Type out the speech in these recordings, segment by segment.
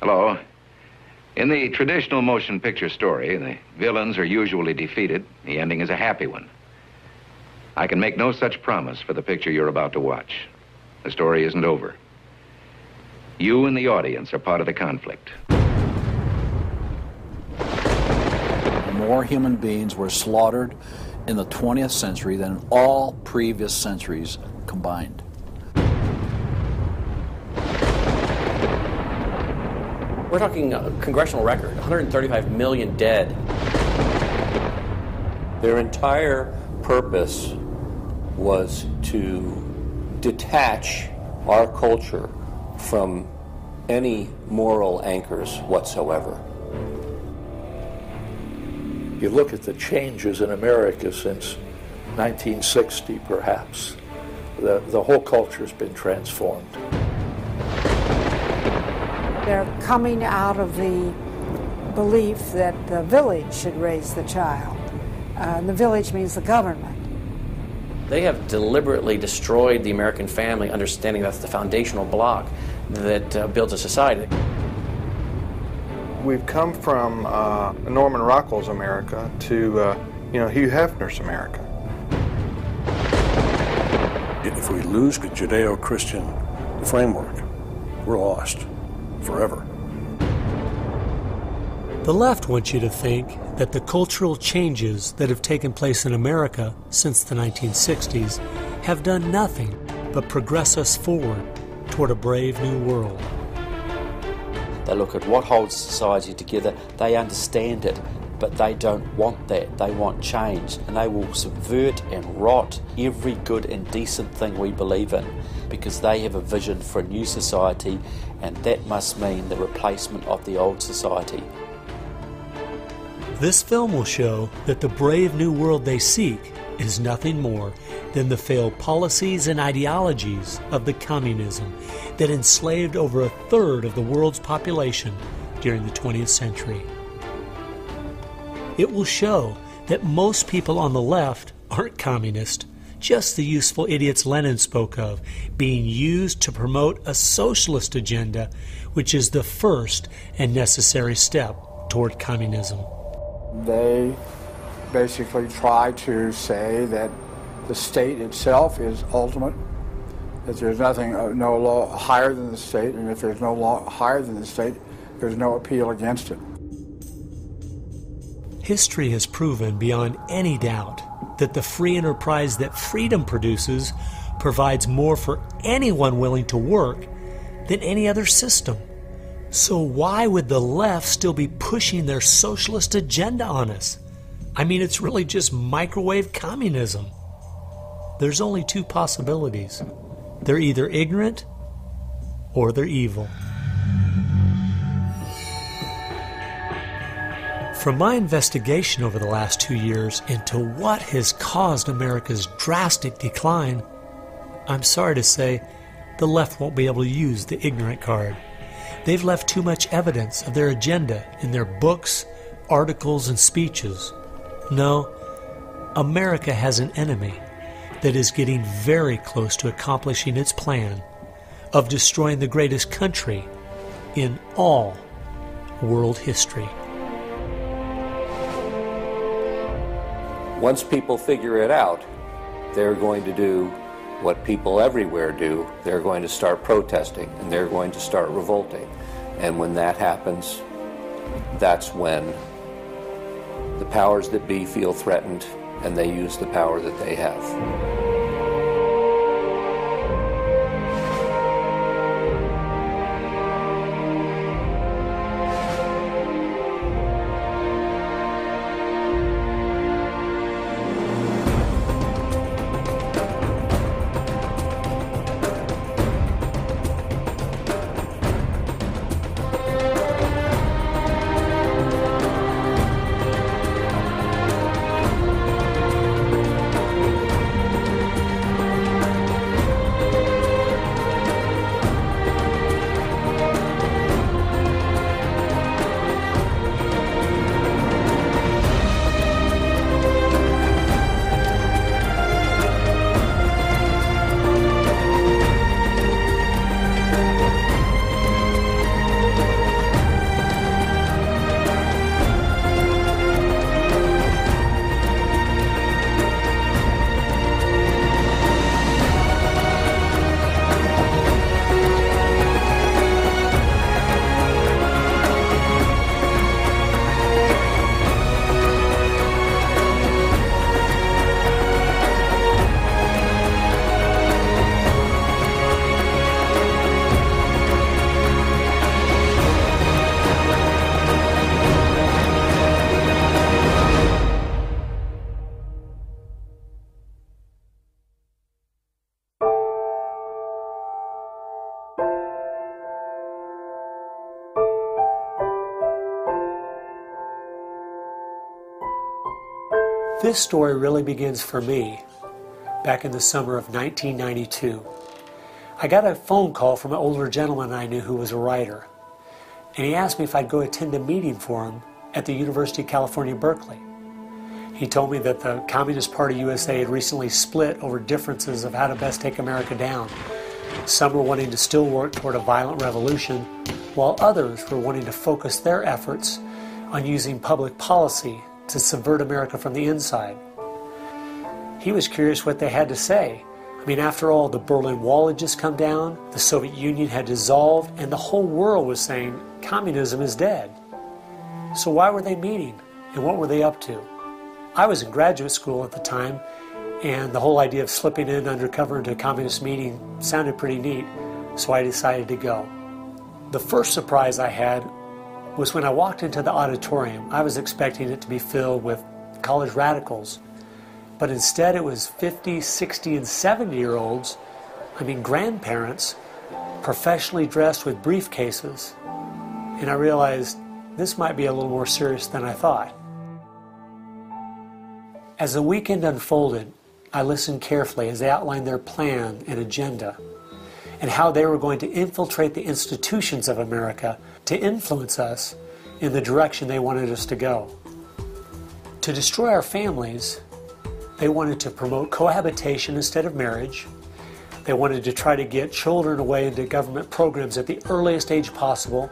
Hello. In the traditional motion picture story, the villains are usually defeated. The ending is a happy one. I can make no such promise for the picture you're about to watch. The story isn't over. You and the audience are part of the conflict. More human beings were slaughtered in the 20th century than in all previous centuries combined. We're talking a congressional record, 135 million dead. Their entire purpose was to detach our culture from any moral anchors whatsoever. You look at the changes in America since 1960, perhaps. The whole culture's been transformed. They're coming out of the belief that the village should raise the child. The village means the government. They have deliberately destroyed the American family, understanding that's the foundational block that builds a society. We've come from Norman Rockwell's America to, Hugh Hefner's America. If we lose the Judeo-Christian framework, we're lost forever. The left wants you to think that the cultural changes that have taken place in America since the 1960s have done nothing but progress us forward toward a brave new world. They look at what holds society together, they understand it, but they don't want that. They want change, and they will subvert and rot every good and decent thing we believe in because they have a vision for a new society, and that must mean the replacement of the old society. This film will show that the brave new world they seek is nothing more than the failed policies and ideologies of the communism that enslaved over a third of the world's population during the 20th century. It will show that most people on the left aren't communist, just the useful idiots Lenin spoke of, being used to promote a socialist agenda, which is the first and necessary step toward communism. They basically try to say that the state itself is ultimate, that there's nothing, no law higher than the state, and if there's no law higher than the state, there's no appeal against it. History has proven beyond any doubt that the free enterprise that freedom produces provides more for anyone willing to work than any other system. So why would the left still be pushing their socialist agenda on us? I mean, it's really just microwave communism. There's only two possibilities. They're either ignorant or they're evil. From my investigation over the last 2 years into what has caused America's drastic decline, I'm sorry to say the left won't be able to use the ignorant card. They've left too much evidence of their agenda in their books, articles, and speeches. No, America has an enemy that is getting very close to accomplishing its plan of destroying the greatest country in all world history. Once people figure it out, they're going to do what people everywhere do. They're going to start protesting, and they're going to start revolting. And when that happens, that's when the powers that be feel threatened, and they use the power that they have. This story really begins for me back in the summer of 1992. I got a phone call from an older gentleman I knew who was a writer, and he asked me if I'd go attend a meeting for him at the University of California, Berkeley. He told me that the Communist Party USA had recently split over differences of how to best take America down. Some were wanting to still work toward a violent revolution, while others were wanting to focus their efforts on using public policy to subvert America from the inside. He was curious what they had to say. I mean, after all, the Berlin Wall had just come down, the Soviet Union had dissolved, and the whole world was saying communism is dead. So why were they meeting, and what were they up to? I was in graduate school at the time, and the whole idea of slipping in undercover into a communist meeting sounded pretty neat, so I decided to go. The first surprise I had was when I walked into the auditorium. I was expecting it to be filled with college radicals, but instead it was 50, 60, and 70-year-olds, grandparents, professionally dressed with briefcases. And I realized this might be a little more serious than I thought. As the weekend unfolded, I listened carefully as they outlined their plan and agenda, and how they were going to infiltrate the institutions of America to influence us in the direction they wanted us to go. To destroy our families, they wanted to promote cohabitation instead of marriage. They wanted to try to get children away into government programs at the earliest age possible.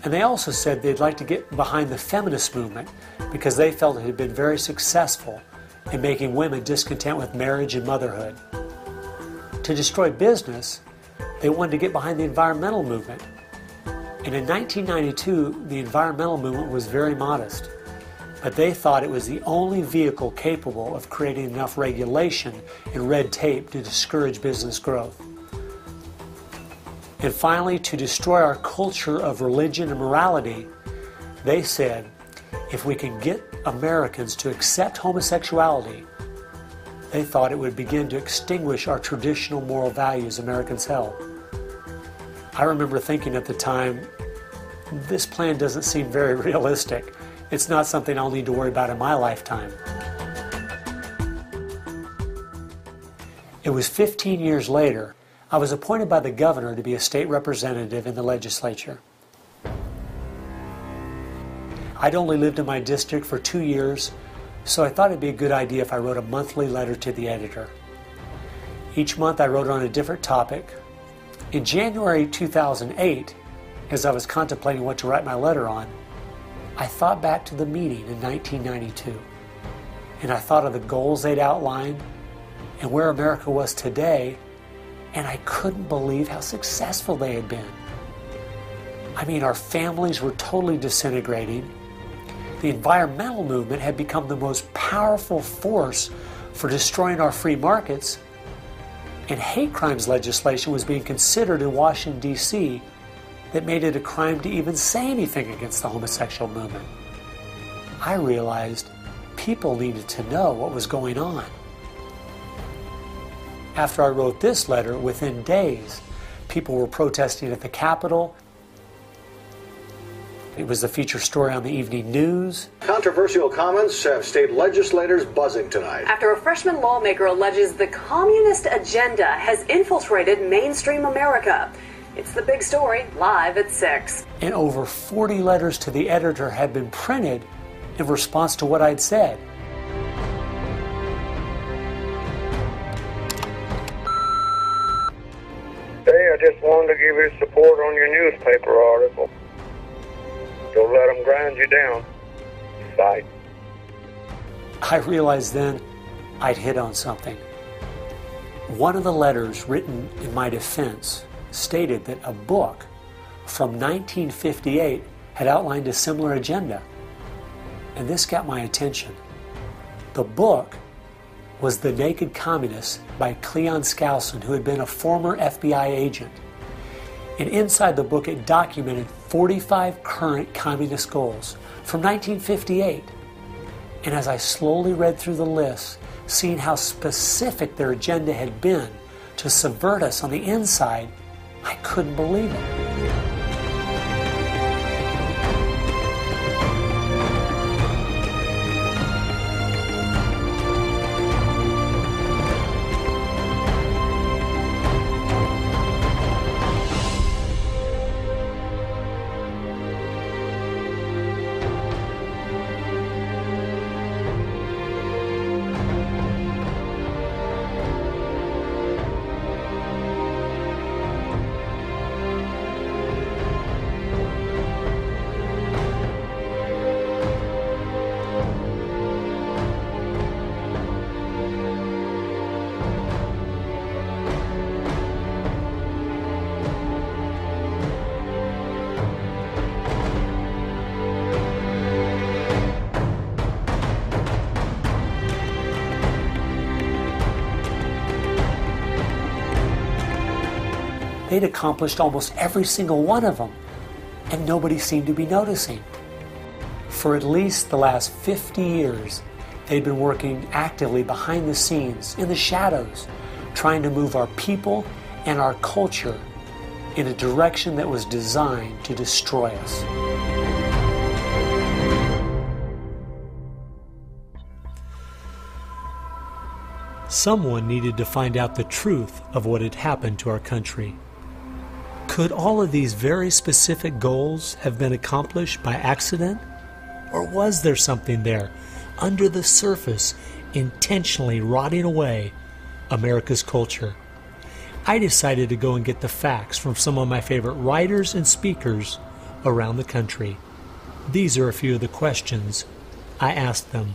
And they also said they'd like to get behind the feminist movement because they felt it had been very successful in making women discontent with marriage and motherhood. To destroy business, they wanted to get behind the environmental movement. And in 1992, the environmental movement was very modest, but they thought it was the only vehicle capable of creating enough regulation and red tape to discourage business growth. And finally, to destroy our culture of religion and morality, they said, if we can get Americans to accept homosexuality, they thought it would begin to extinguish our traditional moral values Americans held. I remember thinking at the time, this plan doesn't seem very realistic. It's not something I'll need to worry about in my lifetime. It was 15 years later, I was appointed by the governor to be a state representative in the legislature. I'd only lived in my district for 2 years, so I thought it'd be a good idea if I wrote a monthly letter to the editor. Each month I wrote on a different topic. In January 2008, as I was contemplating what to write my letter on, I thought back to the meeting in 1992, and I thought of the goals they'd outlined and where America was today, and I couldn't believe how successful they had been. Our families were totally disintegrating. The environmental movement had become the most powerful force for destroying our free markets, and hate crimes legislation was being considered in Washington, D.C. that made it a crime to even say anything against the homosexual movement. I realized people needed to know what was going on. After I wrote this letter, within days, people were protesting at the Capitol. It was the feature story on the evening news. Controversial comments have state legislators buzzing tonight. After a freshman lawmaker alleges the communist agenda has infiltrated mainstream America. It's the big story, live at 6. And over 40 letters to the editor had been printed in response to what I'd said. Hey, I just wanted to give you support on your newspaper article. Don't let them grind you down. Fight. I realized then I'd hit on something. One of the letters written in my defense stated that a book from 1958 had outlined a similar agenda. And this got my attention. The book was The Naked Communist by Cleon Skousen, who had been a former FBI agent. And inside the book it documented 45 current communist goals from 1958. And as I slowly read through the list, seeing how specific their agenda had been to subvert us on the inside, I couldn't believe it. they'd accomplished almost every single one of them, and nobody seemed to be noticing. For at least the last 50 years, they'd been working actively behind the scenes, in the shadows, trying to move our people and our culture in a direction that was designed to destroy us. Someone needed to find out the truth of what had happened to our country. Could all of these very specific goals have been accomplished by accident? Or was there something there, under the surface, intentionally rotting away America's culture? I decided to go and get the facts from some of my favorite writers and speakers around the country. These are a few of the questions I asked them.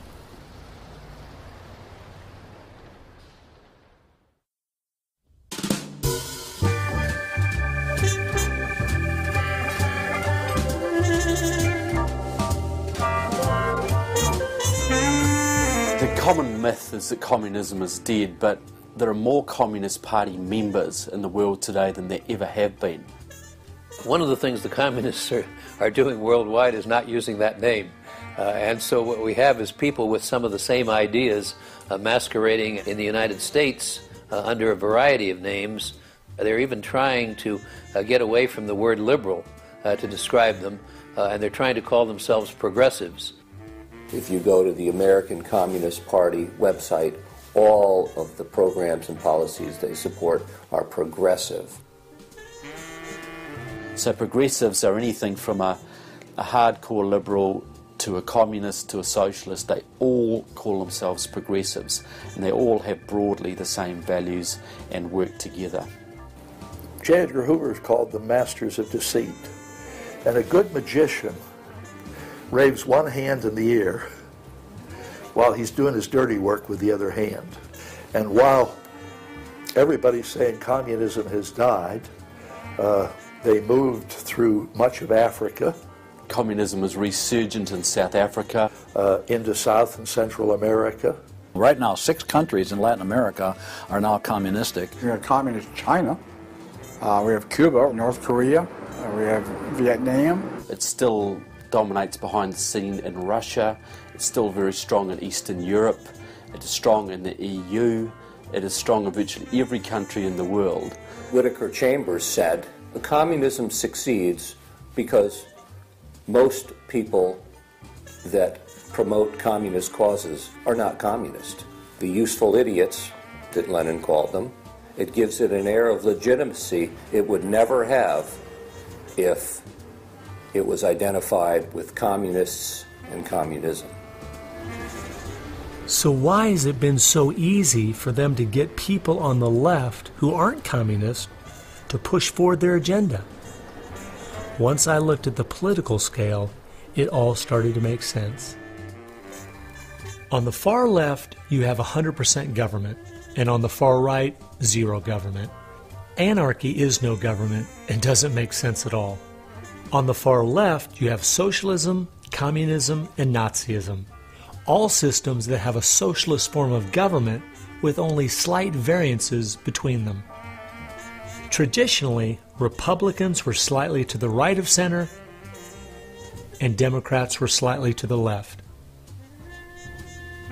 The common myth is that communism is dead, but there are more Communist Party members in the world today than there ever have been. One of the things the communists are doing worldwide is not using that name. And so what we have is people with some of the same ideas masquerading in the United States under a variety of names. They're even trying to get away from the word liberal to describe them, and they're trying to call themselves progressives. If you go to the American Communist Party website, all of the programs and policies they support are progressive. So progressives are anything from a hardcore liberal to a communist to a socialist. They all call themselves progressives, and they all have broadly the same values and work together. J. Edgar Hoover is called the masters of deceit. And a good magician raves one hand in the air while he's doing his dirty work with the other hand. And while everybody's saying communism has died, they moved through much of Africa. Communism was resurgent in South Africa. Into South and Central America. Right now, 6 countries in Latin America are now communistic. We have communist China, we have Cuba, North Korea, we have Vietnam. It still dominates behind the scene in Russia. It's still very strong in Eastern Europe. It is strong in the EU. It is strong in virtually every country in the world. Whittaker Chambers said, communism succeeds because most people that promote communist causes are not communist. The useful idiots, that Lenin called them, it gives it an air of legitimacy it would never have if it was identified with communists and communism. So why has it been so easy for them to get people on the left who aren't communists to push forward their agenda? Once I looked at the political scale, it all started to make sense. On the far left, you have 100% government, and on the far right, zero government. Anarchy is no government and doesn't make sense at all. On the far left, you have socialism, communism, and Nazism, all systems that have a socialist form of government with only slight variances between them. Traditionally, Republicans were slightly to the right of center, and Democrats were slightly to the left.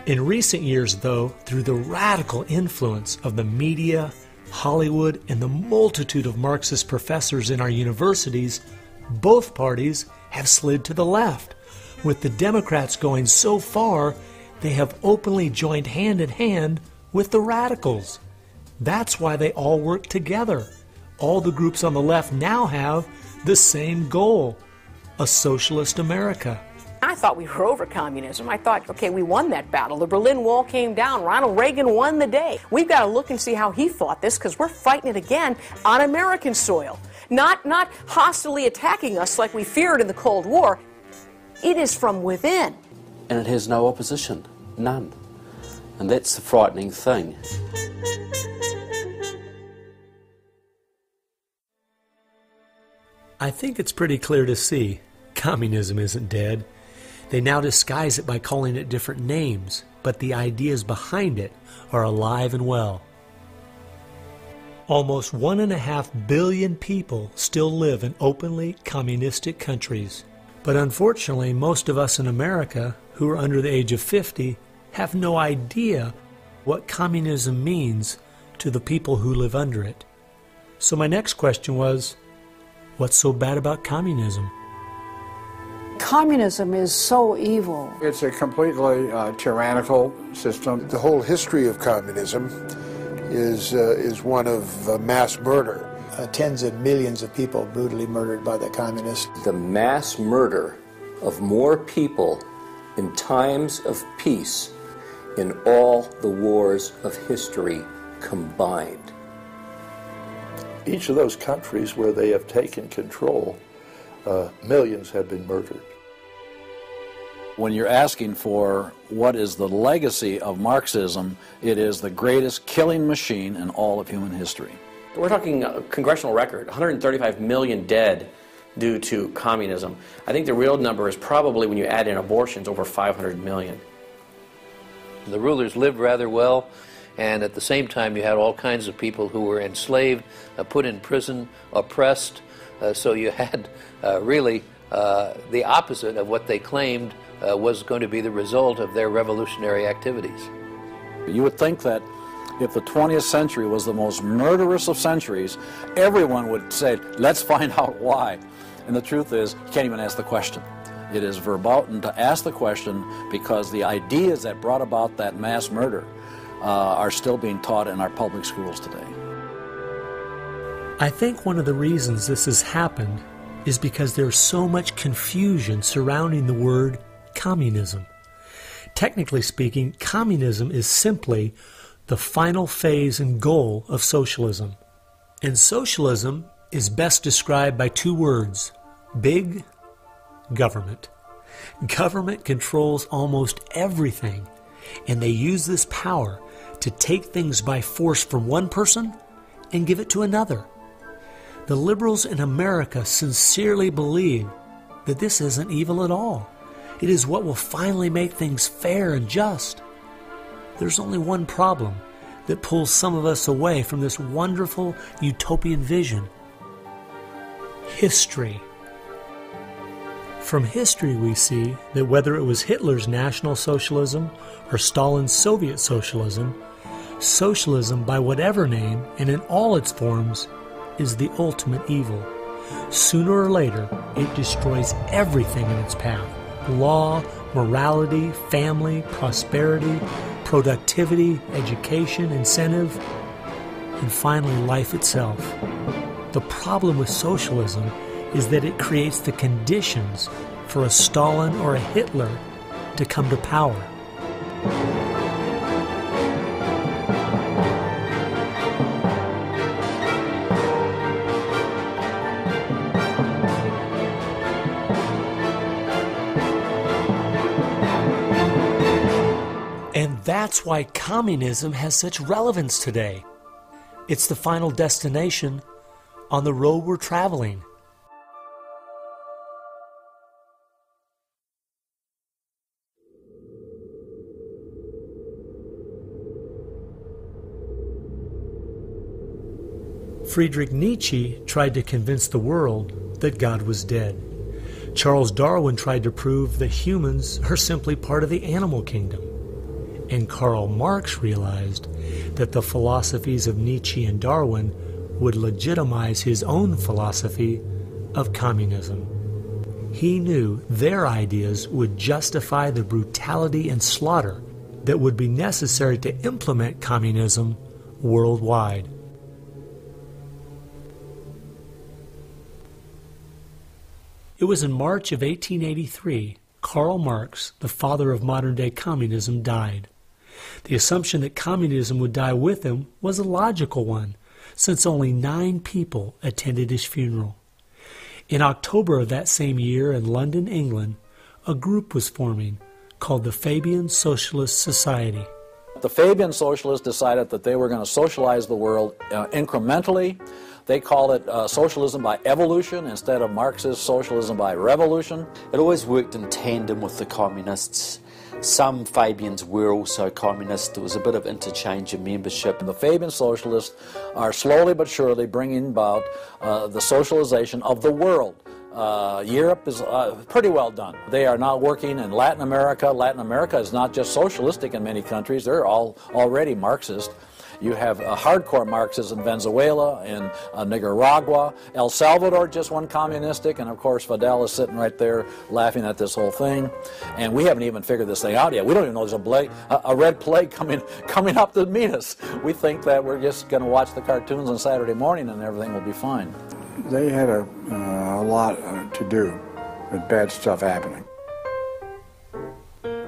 In recent years, though, through the radical influence of the media, Hollywood, and the multitude of Marxist professors in our universities, both parties have slid to the left, with the Democrats going so far they have openly joined hand in hand with the radicals. That's why they all work together. All the groups on the left now have the same goal, a socialist America. I thought we were over communism. I thought, okay, we won that battle. The Berlin Wall came down. Ronald Reagan won the day. We've got to look and see how he fought this, because we're fighting it again on American soil. Not hostilely attacking us like we feared in the Cold War. It is from within. And it has no opposition. None. And that's the frightening thing. I think it's pretty clear to see communism isn't dead. They now disguise it by calling it different names, but the ideas behind it are alive and well. Almost 1.5 billion people still live in openly communistic countries. But unfortunately, most of us in America who are under the age of 50 have no idea what communism means to the people who live under it. So my next question was, what's so bad about communism? Communism is so evil. It's a completely tyrannical system. The whole history of communism is one of mass murder. Tens of millions of people brutally murdered by the communists. The mass murder of more people in times of peace in all the wars of history combined. Each of those countries where they have taken control, millions have been murdered. When you're asking for what is the legacy of Marxism, it is the greatest killing machine in all of human history. We're talking a congressional record, 135 million dead due to communism. I think the real number is probably, when you add in abortions, over 500 million. The rulers lived rather well, and at the same time you had all kinds of people who were enslaved, put in prison, oppressed, so you had really the opposite of what they claimed was going to be the result of their revolutionary activities. You would think that if the 20th century was the most murderous of centuries, everyone would say, let's find out why. And the truth is, you can't even ask the question. It is verboten to ask the question because the ideas that brought about that mass murder are still being taught in our public schools today. I think one of the reasons this has happened is because there's so much confusion surrounding the word communism. Technically speaking, communism is simply the final phase and goal of socialism. And socialism is best described by two words: big government. Government controls almost everything, and they use this power to take things by force from one person and give it to another. The liberals in America sincerely believe that this isn't evil at all. It is what will finally make things fair and just. There's only one problem that pulls some of us away from this wonderful utopian vision: history. From history we see that whether it was Hitler's National Socialism or Stalin's Soviet Socialism, socialism by whatever name and in all its forms is the ultimate evil. Sooner or later, it destroys everything in its path: law, morality, family, prosperity, productivity, education, incentive, and finally life itself. The problem with socialism is that it creates the conditions for a Stalin or a Hitler to come to power. And that's why communism has such relevance today. It's the final destination on the road we're traveling. Friedrich Nietzsche tried to convince the world that God was dead. Charles Darwin tried to prove that humans are simply part of the animal kingdom. And Karl Marx realized that the philosophies of Nietzsche and Darwin would legitimize his own philosophy of communism. He knew their ideas would justify the brutality and slaughter that would be necessary to implement communism worldwide. It was in March of 1883, Karl Marx, the father of modern-day communism, died. The assumption that communism would die with him was a logical one, since only 9 people attended his funeral. In October of that same year in London, England, a group was forming called the Fabian Socialist Society. The Fabian Socialists decided that they were going to socialize the world incrementally. They called it socialism by evolution instead of Marxist socialism by revolution. It always worked in tandem with the communists. Some Fabians were also communist. There was a bit of interchange of membership. The Fabian socialists are slowly but surely bringing about the socialization of the world. Europe is pretty well done. They are now working in Latin America. Latin America is not just socialistic in many countries. They're all already Marxist. You have hardcore Marxists in Venezuela, in Nicaragua. El Salvador just went communistic, and of course Fidel is sitting right there laughing at this whole thing. And we haven't even figured this thing out yet. We don't even know there's a red plague coming up to meet us. We think that we're just going to watch the cartoons on Saturday morning and everything will be fine. They had a lot to do with bad stuff happening.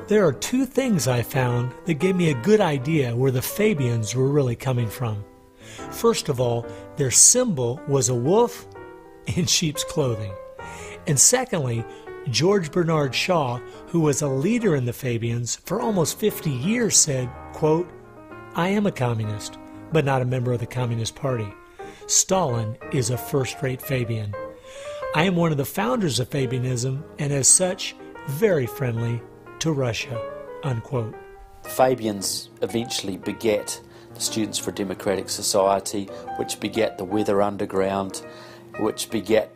There are two things I found that gave me a good idea where the Fabians were really coming from. First of all, their symbol was a wolf in sheep's clothing. And secondly, George Bernard Shaw, who was a leader in the Fabians for almost 50 years, said, quote, "I am a communist, but not a member of the Communist Party. Stalin is a first-rate Fabian. I am one of the founders of Fabianism, and as such, very friendly to Russia," unquote. The Fabians eventually begat the Students for Democratic Society, which begat the Weather Underground, which begat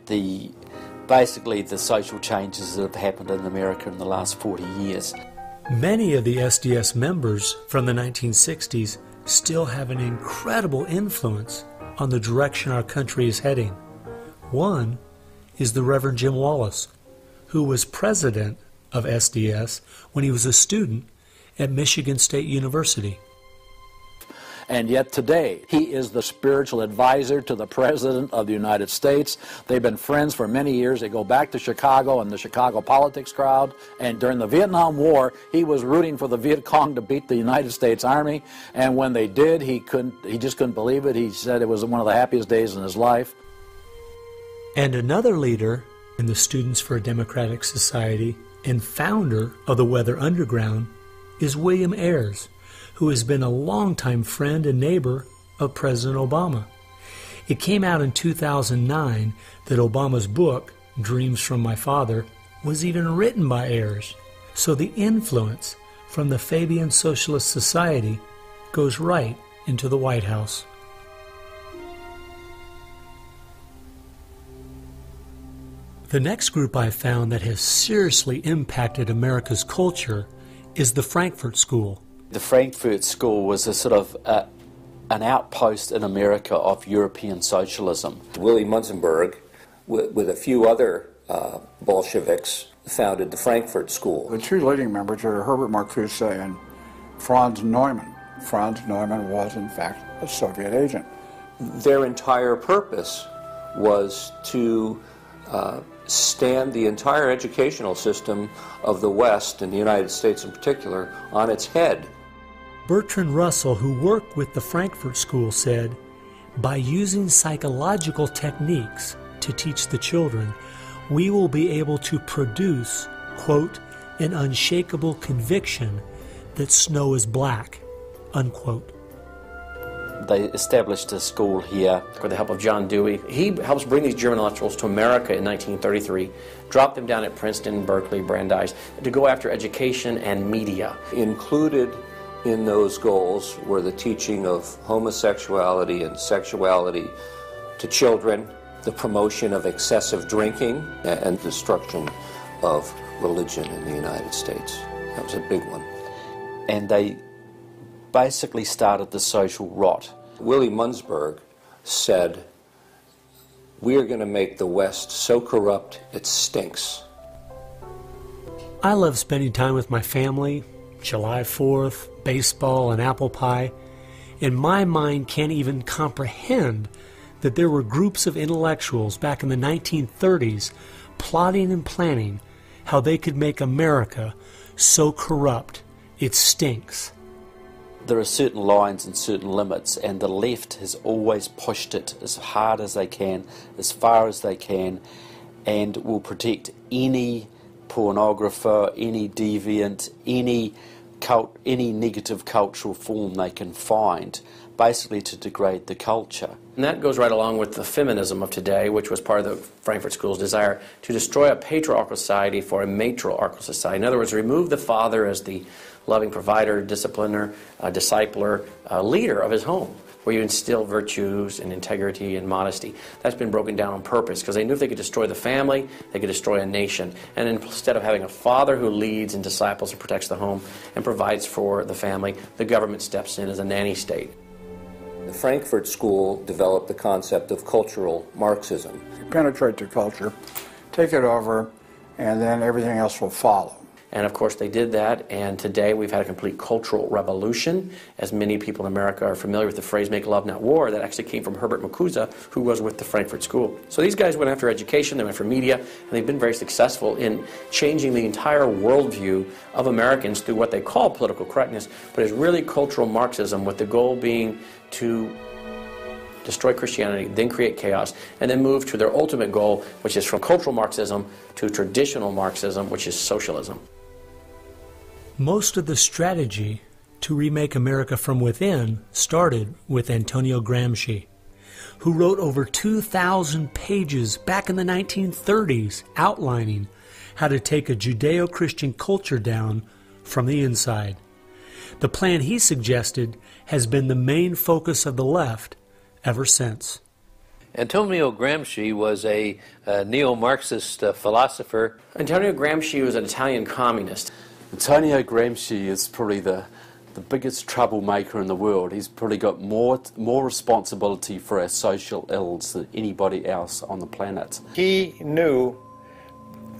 basically the social changes that have happened in America in the last 40 years. Many of the SDS members from the 1960s still have an incredible influence on the direction our country is heading. One is the Reverend Jim Wallace, who was president of SDS when he was a student at Michigan State University. And yet today, he is the spiritual advisor to the President of the United States. They've been friends for many years. They go back to Chicago and the Chicago politics crowd. And during the Vietnam War, he was rooting for the Viet Cong to beat the United States Army. And when they did, he just couldn't believe it. He said it was one of the happiest days in his life. And another leader in the Students for a Democratic Society and founder of the Weather Underground is William Ayers, who has been a longtime friend and neighbor of President Obama. It came out in 2009 that Obama's book, Dreams from My Father, was even written by Ayers. So the influence from the Fabian Socialist Society goes right into the White House. The next group I found that has seriously impacted America's culture is the Frankfurt School. The Frankfurt School was a sort of an outpost in America of European socialism. Willy Munzenberg, with a few other Bolsheviks, founded the Frankfurt School. The two leading members are Herbert Marcuse and Franz Neumann. Franz Neumann was, in fact, a Soviet agent. Their entire purpose was to stand the entire educational system of the West, and the United States in particular, on its head. Bertrand Russell, who worked with the Frankfurt School, said, "By using psychological techniques to teach the children, we will be able to produce, quote, an unshakable conviction that snow is black," unquote. They established a school here. With the help of John Dewey. He helps bring these German intellectuals to America in 1933, drop them down at Princeton, Berkeley, Brandeis, to go after education and media. Included in those goals were the teaching of homosexuality and sexuality to children, the promotion of excessive drinking, and destruction of religion in the United States. That was a big one. And they basically started the social rot. Willy Munzenberg said, "We are going to make the West so corrupt it stinks." I love spending time with my family, July 4th, baseball, and apple pie, and my mind can't even comprehend that there were groups of intellectuals back in the 1930s plotting and planning how they could make America so corrupt it stinks. There are certain lines and certain limits, and the left has always pushed it as hard as they can, as far as they can, and will protect any pornographer, any deviant, any negative cultural form they can find. basically to degrade the culture. And that goes right along with the feminism of today, which was part of the Frankfurt School's desire to destroy a patriarchal society for a matriarchal society. In other words, remove the father as the loving provider, discipliner, discipler, leader of his home, where you instill virtues and integrity and modesty. That's been broken down on purpose because they knew if they could destroy the family, they could destroy a nation. And instead of having a father who leads and disciples and protects the home and provides for the family, the government steps in as a nanny state. The Frankfurt School developed the concept of cultural Marxism. You penetrate the culture, take it over, and then everything else will follow. And of course they did that, and today we've had a complete cultural revolution. As many people in America are familiar with the phrase "make love, not war," that actually came from Herbert Marcuse, who was with the Frankfurt School. So these guys went after education, they went for media, and they've been very successful in changing the entire worldview of Americans through what they call political correctness, but it's really cultural Marxism, with the goal being to destroy Christianity, then create chaos, and then move to their ultimate goal, which is from cultural Marxism to traditional Marxism, which is socialism. Most of the strategy to remake America from within started with Antonio Gramsci, who wrote over 2,000 pages back in the 1930s outlining how to take a Judeo-Christian culture down from the inside. The plan he suggested has been the main focus of the left ever since. Antonio Gramsci was a neo-Marxist philosopher. Antonio Gramsci was an Italian communist. Antonio Gramsci is probably the biggest troublemaker in the world. He's probably got more responsibility for our social ills than anybody else on the planet. He knew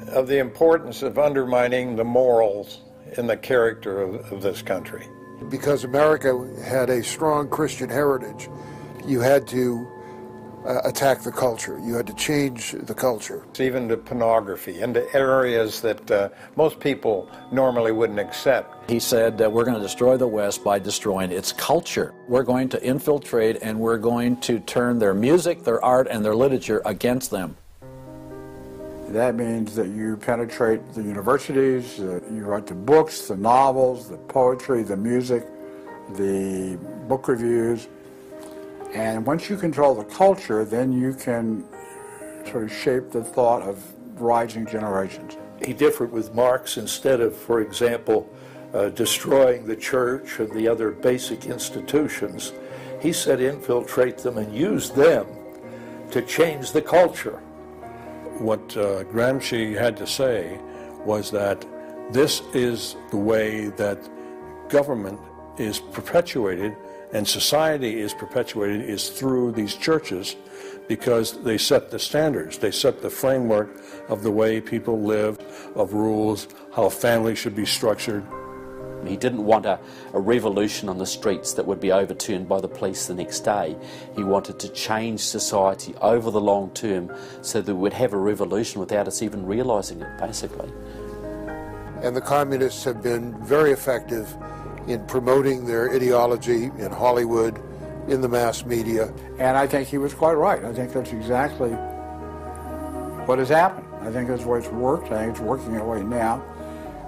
of the importance of undermining the morals and the character of this country. Because America had a strong Christian heritage, you had to attack the culture. You had to change the culture. Even to pornography, into areas that most people normally wouldn't accept. He said that we're going to destroy the West by destroying its culture. We're going to infiltrate and we're going to turn their music, their art, and their literature against them. That means that you penetrate the universities, you write the books, the novels, the poetry, the music, the book reviews. And once you control the culture, then you can sort of shape the thought of rising generations. He differed with Marx. Instead of, for example, destroying the church and the other basic institutions, he said infiltrate them and use them to change the culture. What Gramsci had to say was that this is the way that government is perpetuated and society is perpetuated is through these churches, because they set the standards, they set the framework of the way people live, of rules, how a family should be structured. He didn't want a revolution on the streets that would be overturned by the police the next day. He wanted to change society over the long term so that we'd have a revolution without us even realizing it, basically. And the communists have been very effective in promoting their ideology in Hollywood, in the mass media. And I think he was quite right. I think that's exactly what has happened. I think that's the way it's worked. I think it's working that way now.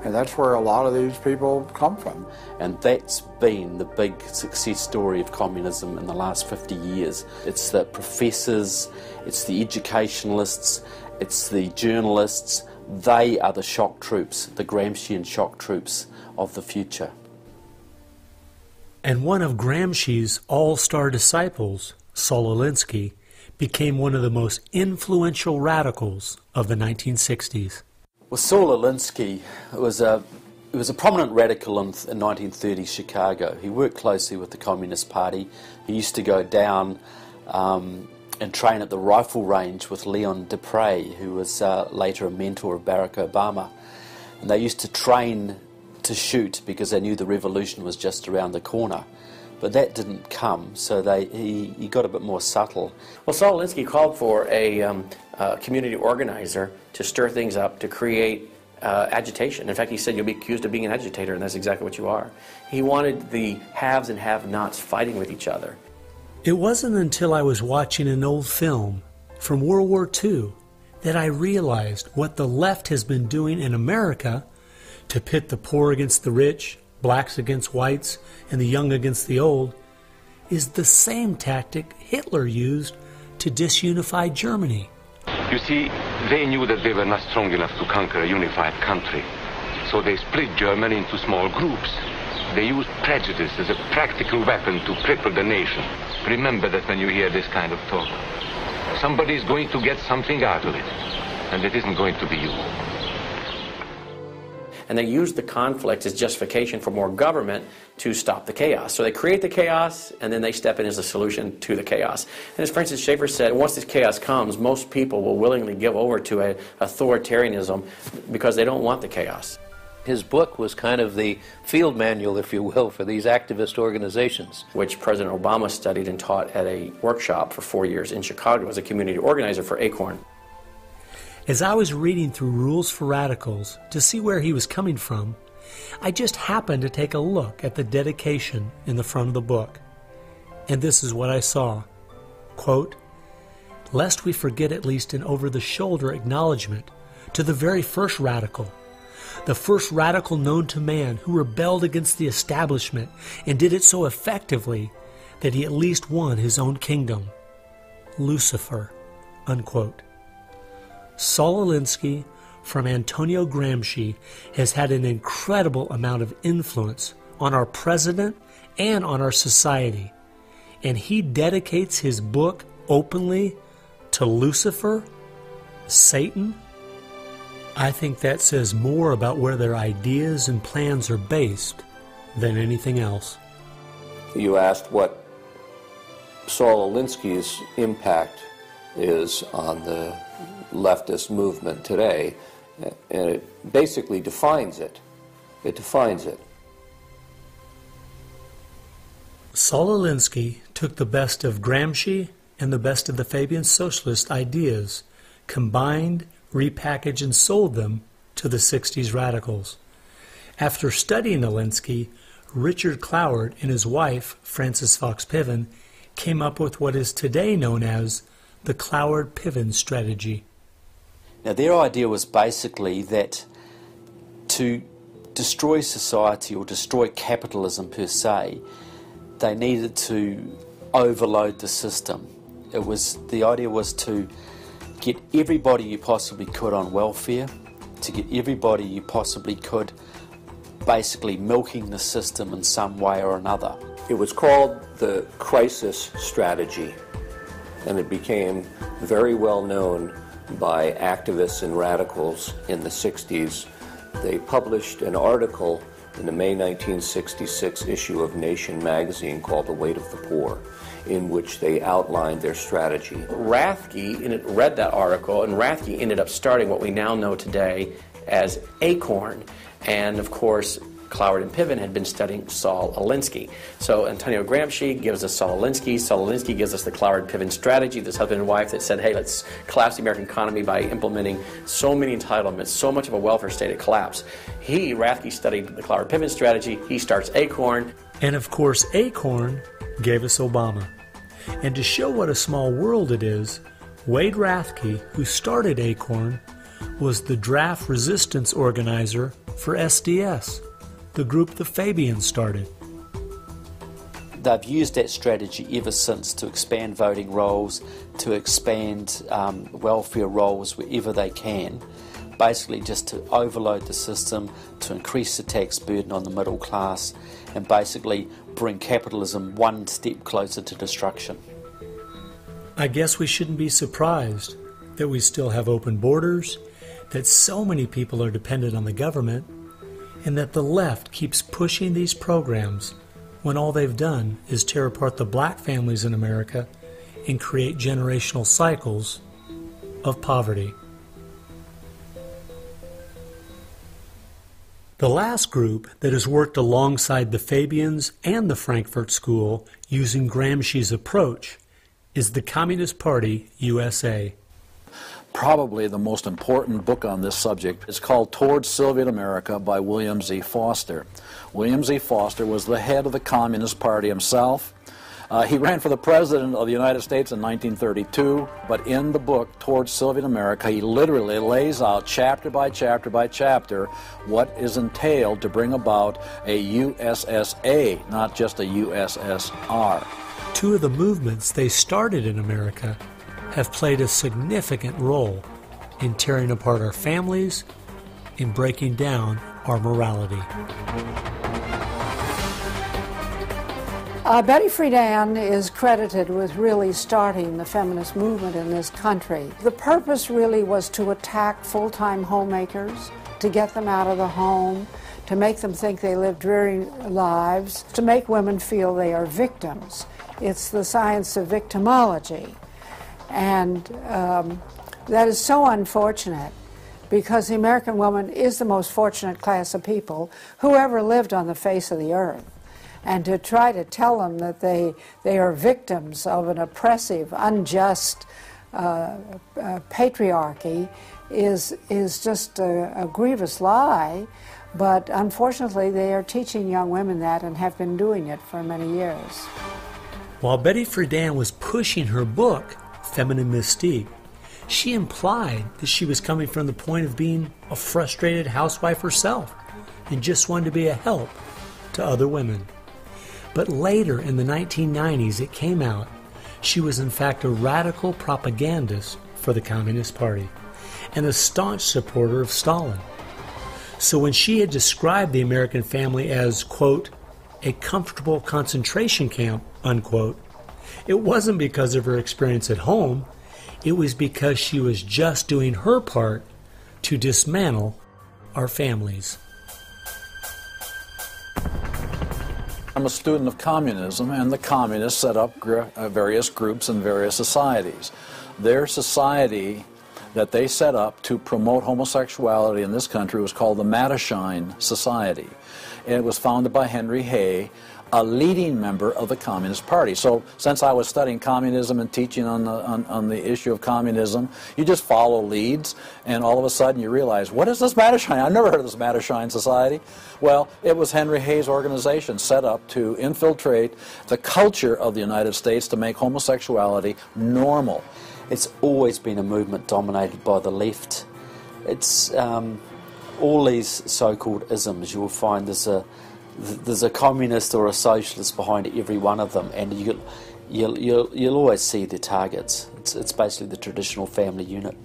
And that's where a lot of these people come from. And that's been the big success story of communism in the last 50 years. It's the professors, it's the educationalists, it's the journalists. They are the shock troops, the Gramscian shock troops of the future. And one of Gramsci's all-star disciples, Saul Alinsky, became one of the most influential radicals of the 1960s. Well, Saul Alinsky was a prominent radical in 1930 Chicago. He worked closely with the Communist Party. He used to go down and train at the rifle range with Leon Dupre, who was later a mentor of Barack Obama. And they used to train to shoot because they knew the revolution was just around the corner. But that didn't come, so he got a bit more subtle. Well, Saul Alinsky called for a community organizer to stir things up, to create agitation. In fact, he said, you'll be accused of being an agitator, and that's exactly what you are. He wanted the haves and have-nots fighting with each other. It wasn't until I was watching an old film from World War II that I realized what the left has been doing in America to pit the poor against the rich, blacks against whites, and the young against the old, is the same tactic Hitler used to disunify Germany. You see, they knew that they were not strong enough to conquer a unified country. So they split Germany into small groups. They used prejudice as a practical weapon to cripple the nation. Remember that when you hear this kind of talk. Somebody's going to get something out of it, and it isn't going to be you. And they use the conflict as justification for more government to stop the chaos. So they create the chaos, and then they step in as a solution to the chaos. And as Francis Schaeffer said, once this chaos comes, most people will willingly give over to an authoritarianism because they don't want the chaos. His book was kind of the field manual, if you will, for these activist organizations. Which President Obama studied and taught at a workshop for 4 years in Chicago as a community organizer for ACORN. As I was reading through Rules for Radicals to see where he was coming from, I just happened to take a look at the dedication in the front of the book. And this is what I saw. Quote, "Lest we forget at least an over-the-shoulder acknowledgement to the very first radical, the first radical known to man who rebelled against the establishment and did it so effectively that he at least won his own kingdom, Lucifer," unquote. Saul Alinsky from Antonio Gramsci has had an incredible amount of influence on our president and on our society, and he dedicates his book openly to Lucifer, Satan. I think that says more about where their ideas and plans are based than anything else. You asked what Saul Alinsky's impact is on the leftist movement today, and it basically defines it. It defines it. Saul Alinsky took the best of Gramsci and the best of the Fabian socialist ideas, combined, repackaged, and sold them to the 60s radicals. After studying Alinsky, Richard Cloward and his wife, Frances Fox Piven, came up with what is today known as the Cloward-Piven strategy. Now, their idea was basically that to destroy society or destroy capitalism per se, they needed to overload the system. The idea was to get everybody you possibly could on welfare, to get everybody you possibly could basically milking the system in some way or another. It was called the crisis strategy, and it became very well known by activists and radicals in the 60s. They published an article in the May 1966 issue of Nation magazine called The Weight of the Poor, in which they outlined their strategy. Rathke read that article, and Rathke ended up starting what we now know today as ACORN. And of course, Cloward and Piven had been studying Saul Alinsky. So Antonio Gramsci gives us Saul Alinsky. Saul Alinsky gives us the Cloward-Piven strategy, this husband and wife that said, hey, let's collapse the American economy by implementing so many entitlements, so much of a welfare state at collapse. Rathke studied the Cloward-Piven strategy. He starts ACORN. And of course, ACORN gave us Obama. And to show what a small world it is, Wade Rathke, who started ACORN, was the draft resistance organizer for SDS, the group the Fabians started. They've used that strategy ever since to expand voting rolls, to expand welfare rolls wherever they can, basically just to overload the system, to increase the tax burden on the middle class, and basically bring capitalism one step closer to destruction. I guess we shouldn't be surprised that we still have open borders, that so many people are dependent on the government, and that the left keeps pushing these programs when all they've done is tear apart the black families in America and create generational cycles of poverty. The last group that has worked alongside the Fabians and the Frankfurt School using Gramsci's approach is the Communist Party USA. Probably the most important book on this subject is called Towards Soviet America by William Z. Foster. William Z. Foster was the head of the Communist Party himself. He ran for the President of the United States in 1932, but in the book Towards Soviet America, he literally lays out chapter by chapter by chapter what is entailed to bring about a USSA, not just a USSR. Two of the movements they started in America have played a significant role in tearing apart our families, in breaking down our morality. Betty Friedan is credited with really starting the feminist movement in this country. The purpose really was to attack full-time homemakers, to get them out of the home, to make them think they live dreary lives, to make women feel they are victims. It's the science of victimology. And that is so unfortunate, because the American woman is the most fortunate class of people who ever lived on the face of the earth. And to try to tell them that they are victims of an oppressive, unjust patriarchy is just a grievous lie. But unfortunately, they are teaching young women that and have been doing it for many years. While Betty Friedan was pushing her book, Feminine Mystique, she implied that she was coming from the point of being a frustrated housewife herself and just wanted to be a help to other women. But later, in the 1990s, it came out she was in fact a radical propagandist for the Communist Party and a staunch supporter of Stalin. So when she had described the American family as, quote, a comfortable concentration camp, unquote, it wasn't because of her experience at home. It was because she was just doing her part to dismantle our families. I'm a student of communism, and the communists set up various groups and various societies. Their society that they set up to promote homosexuality in this country was called the Mattachine Society. And it was founded by Henry Hay, a leading member of the Communist Party. So since I was studying communism and teaching on the issue of communism, you just follow leads, and all of a sudden you realize, what is this Mattachine? I've never heard of this Mattachine Society. Well, it was Henry Hay's organization set up to infiltrate the culture of the United States to make homosexuality normal. It's always been a movement dominated by the left. It's all these so-called isms. You will find there's a communist or a socialist behind every one of them, and you'll always see their targets. It's basically the traditional family unit.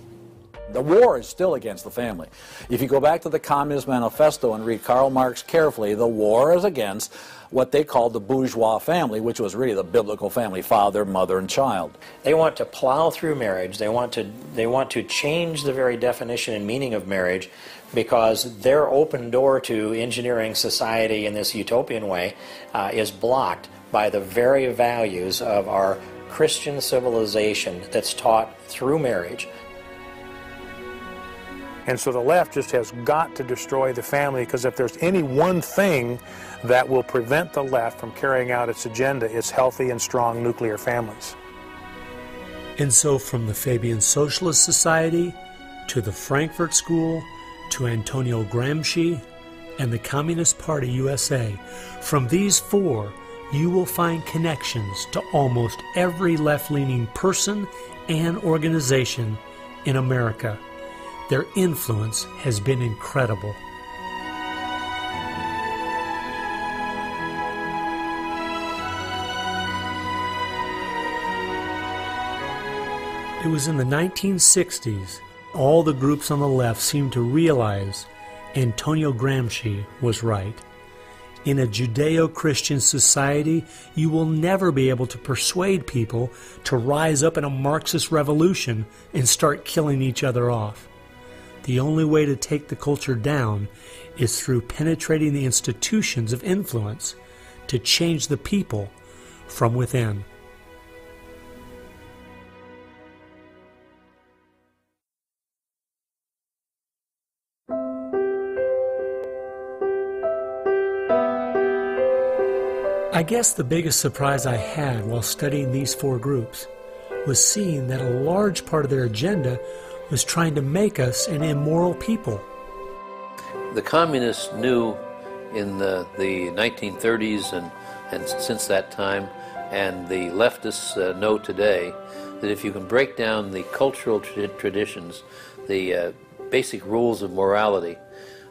The war is still against the family. If you go back to the Communist Manifesto and read Karl Marx carefully, the war is against what they called the bourgeois family, which was really the biblical family, father, mother, and child. They want to plow through marriage. They want to change the very definition and meaning of marriage, because their open door to engineering society in this utopian way is blocked by the very values of our Christian civilization that's taught through marriage. And so the left just has got to destroy the family, because if there's any one thing that will prevent the left from carrying out its agenda, it's healthy and strong nuclear families. And so from the Fabian Socialist Society to the Frankfurt School to Antonio Gramsci and the Communist Party USA, from these four you will find connections to almost every left-leaning person and organization in America. Their influence has been incredible. It was in the 1960s, all the groups on the left seemed to realize Antonio Gramsci was right. In a Judeo-Christian society, you will never be able to persuade people to rise up in a Marxist revolution and start killing each other off. The only way to take the culture down is through penetrating the institutions of influence to change the people from within. I guess the biggest surprise I had while studying these four groups was seeing that a large part of their agenda was trying to make us an immoral people. The communists knew in the 1930s and since that time, and the leftists know today, that if you can break down the cultural traditions, the basic rules of morality,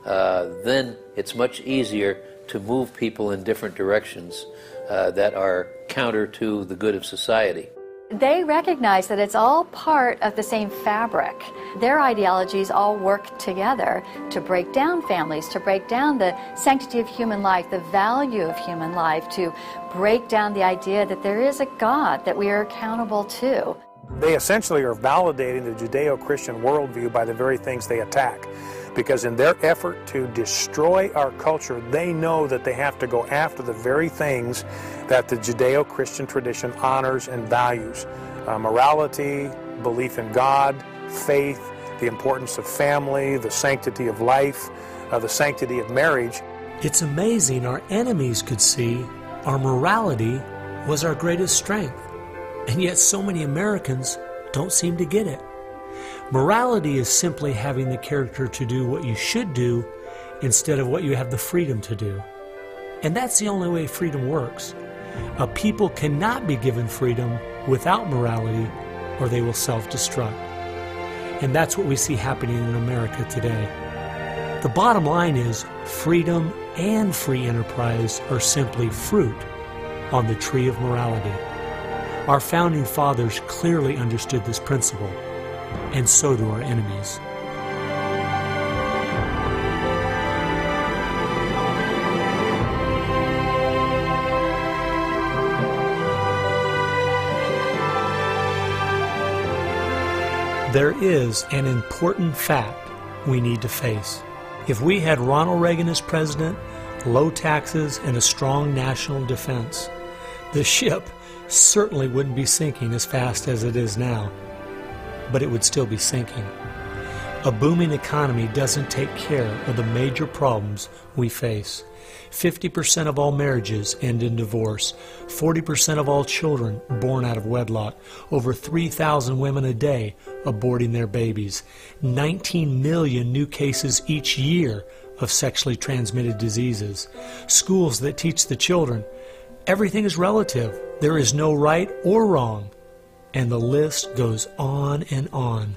then it's much easier to move people in different directions that are counter to the good of society. They recognize that it's all part of the same fabric. Their ideologies all work together to break down families, to break down the sanctity of human life, the value of human life, to break down the idea that there is a God that we are accountable to. They essentially are validating the Judeo-Christian worldview by the very things they attack. Because in their effort to destroy our culture, they know that they have to go after the very things that the Judeo-Christian tradition honors and values. Morality, belief in God, faith, the importance of family, the sanctity of life, the sanctity of marriage. It's amazing our enemies could see our morality was our greatest strength. And yet so many Americans don't seem to get it. Morality is simply having the character to do what you should do instead of what you have the freedom to do. And that's the only way freedom works. A people cannot be given freedom without morality, or they will self-destruct. And that's what we see happening in America today. The bottom line is freedom and free enterprise are simply fruit on the tree of morality. Our founding fathers clearly understood this principle, and so do our enemies. There is an important fact we need to face. If we had Ronald Reagan as president, low taxes, and a strong national defense, the ship certainly wouldn't be sinking as fast as it is now, but it would still be sinking. A booming economy doesn't take care of the major problems we face. 50% of all marriages end in divorce. 40% of all children born out of wedlock. Over 3,000 women a day aborting their babies. 19 million new cases each year of sexually transmitted diseases. Schools that teach the children everything is relative. There is no right or wrong. And the list goes on and on.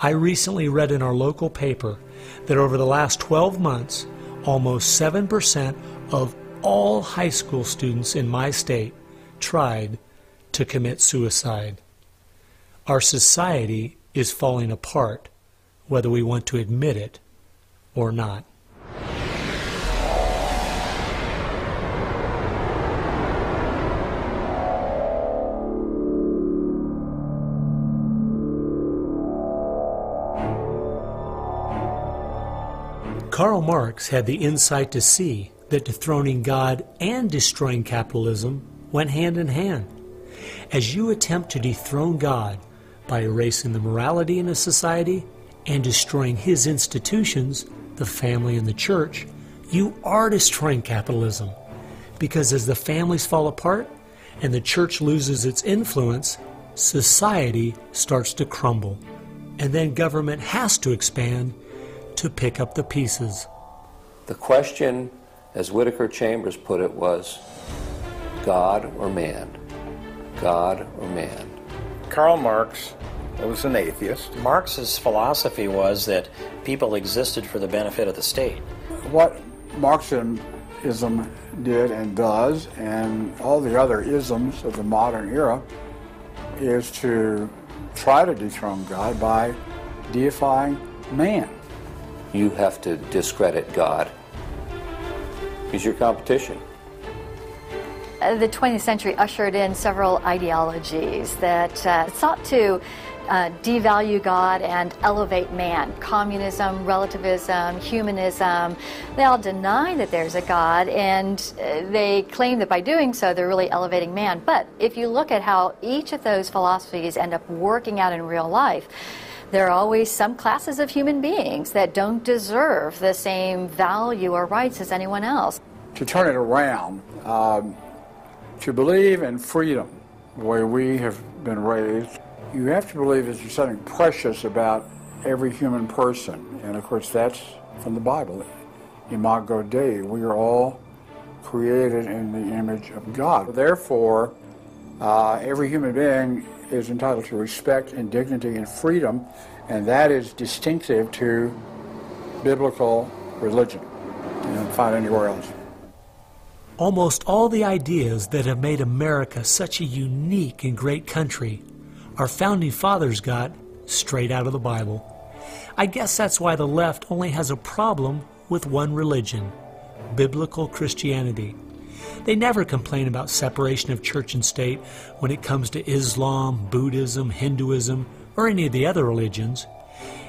I recently read in our local paper that over the last 12 months, almost 7% of all high school students in my state tried to commit suicide. Our society is falling apart, whether we want to admit it or not. Karl Marx had the insight to see that dethroning God and destroying capitalism went hand in hand. As you attempt to dethrone God by erasing the morality in a society and destroying his institutions, the family and the church, you are destroying capitalism. Because as the families fall apart and the church loses its influence, society starts to crumble. And then government has to expand to pick up the pieces. The question, as Whittaker Chambers put it, was God or man? God or man? Karl Marx was an atheist. Marx's philosophy was that people existed for the benefit of the state. What Marxism did and does, and all the other isms of the modern era, is to try to dethrone God by deifying man. You have to discredit God. He's your competition. The 20th century ushered in several ideologies that sought to devalue God and elevate man. Communism, relativism, humanism, they all deny that there's a God, and they claim that by doing so they're really elevating man. But if you look at how each of those philosophies end up working out in real life, there are always some classes of human beings that don't deserve the same value or rights as anyone else. To turn it around, to believe in freedom, the way we have been raised, you have to believe that there's something precious about every human person. And of course that's from the Bible. Imago Dei, we are all created in the image of God. Therefore, every human being is entitled to respect and dignity and freedom, and that is distinctive to biblical religion. You don't find anywhere else. Almost all the ideas that have made America such a unique and great country our founding fathers got straight out of the Bible. I guess that's why the left only has a problem with one religion, biblical Christianity. They never complain about separation of church and state when it comes to Islam, Buddhism, Hinduism, or any of the other religions.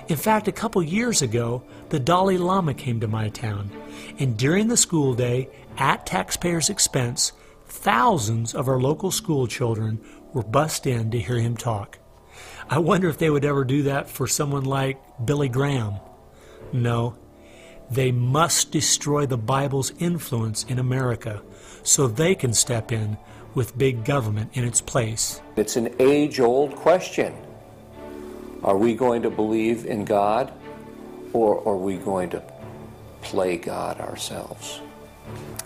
In fact, a couple years ago, the Dalai Lama came to my town, and during the school day, at taxpayers' expense, thousands of our local school children were bussed in to hear him talk. I wonder if they would ever do that for someone like Billy Graham. No, they must destroy the Bible's influence in America so they can step in with big government in its place. It's an age-old question. Are we going to believe in God, or are we going to play God ourselves?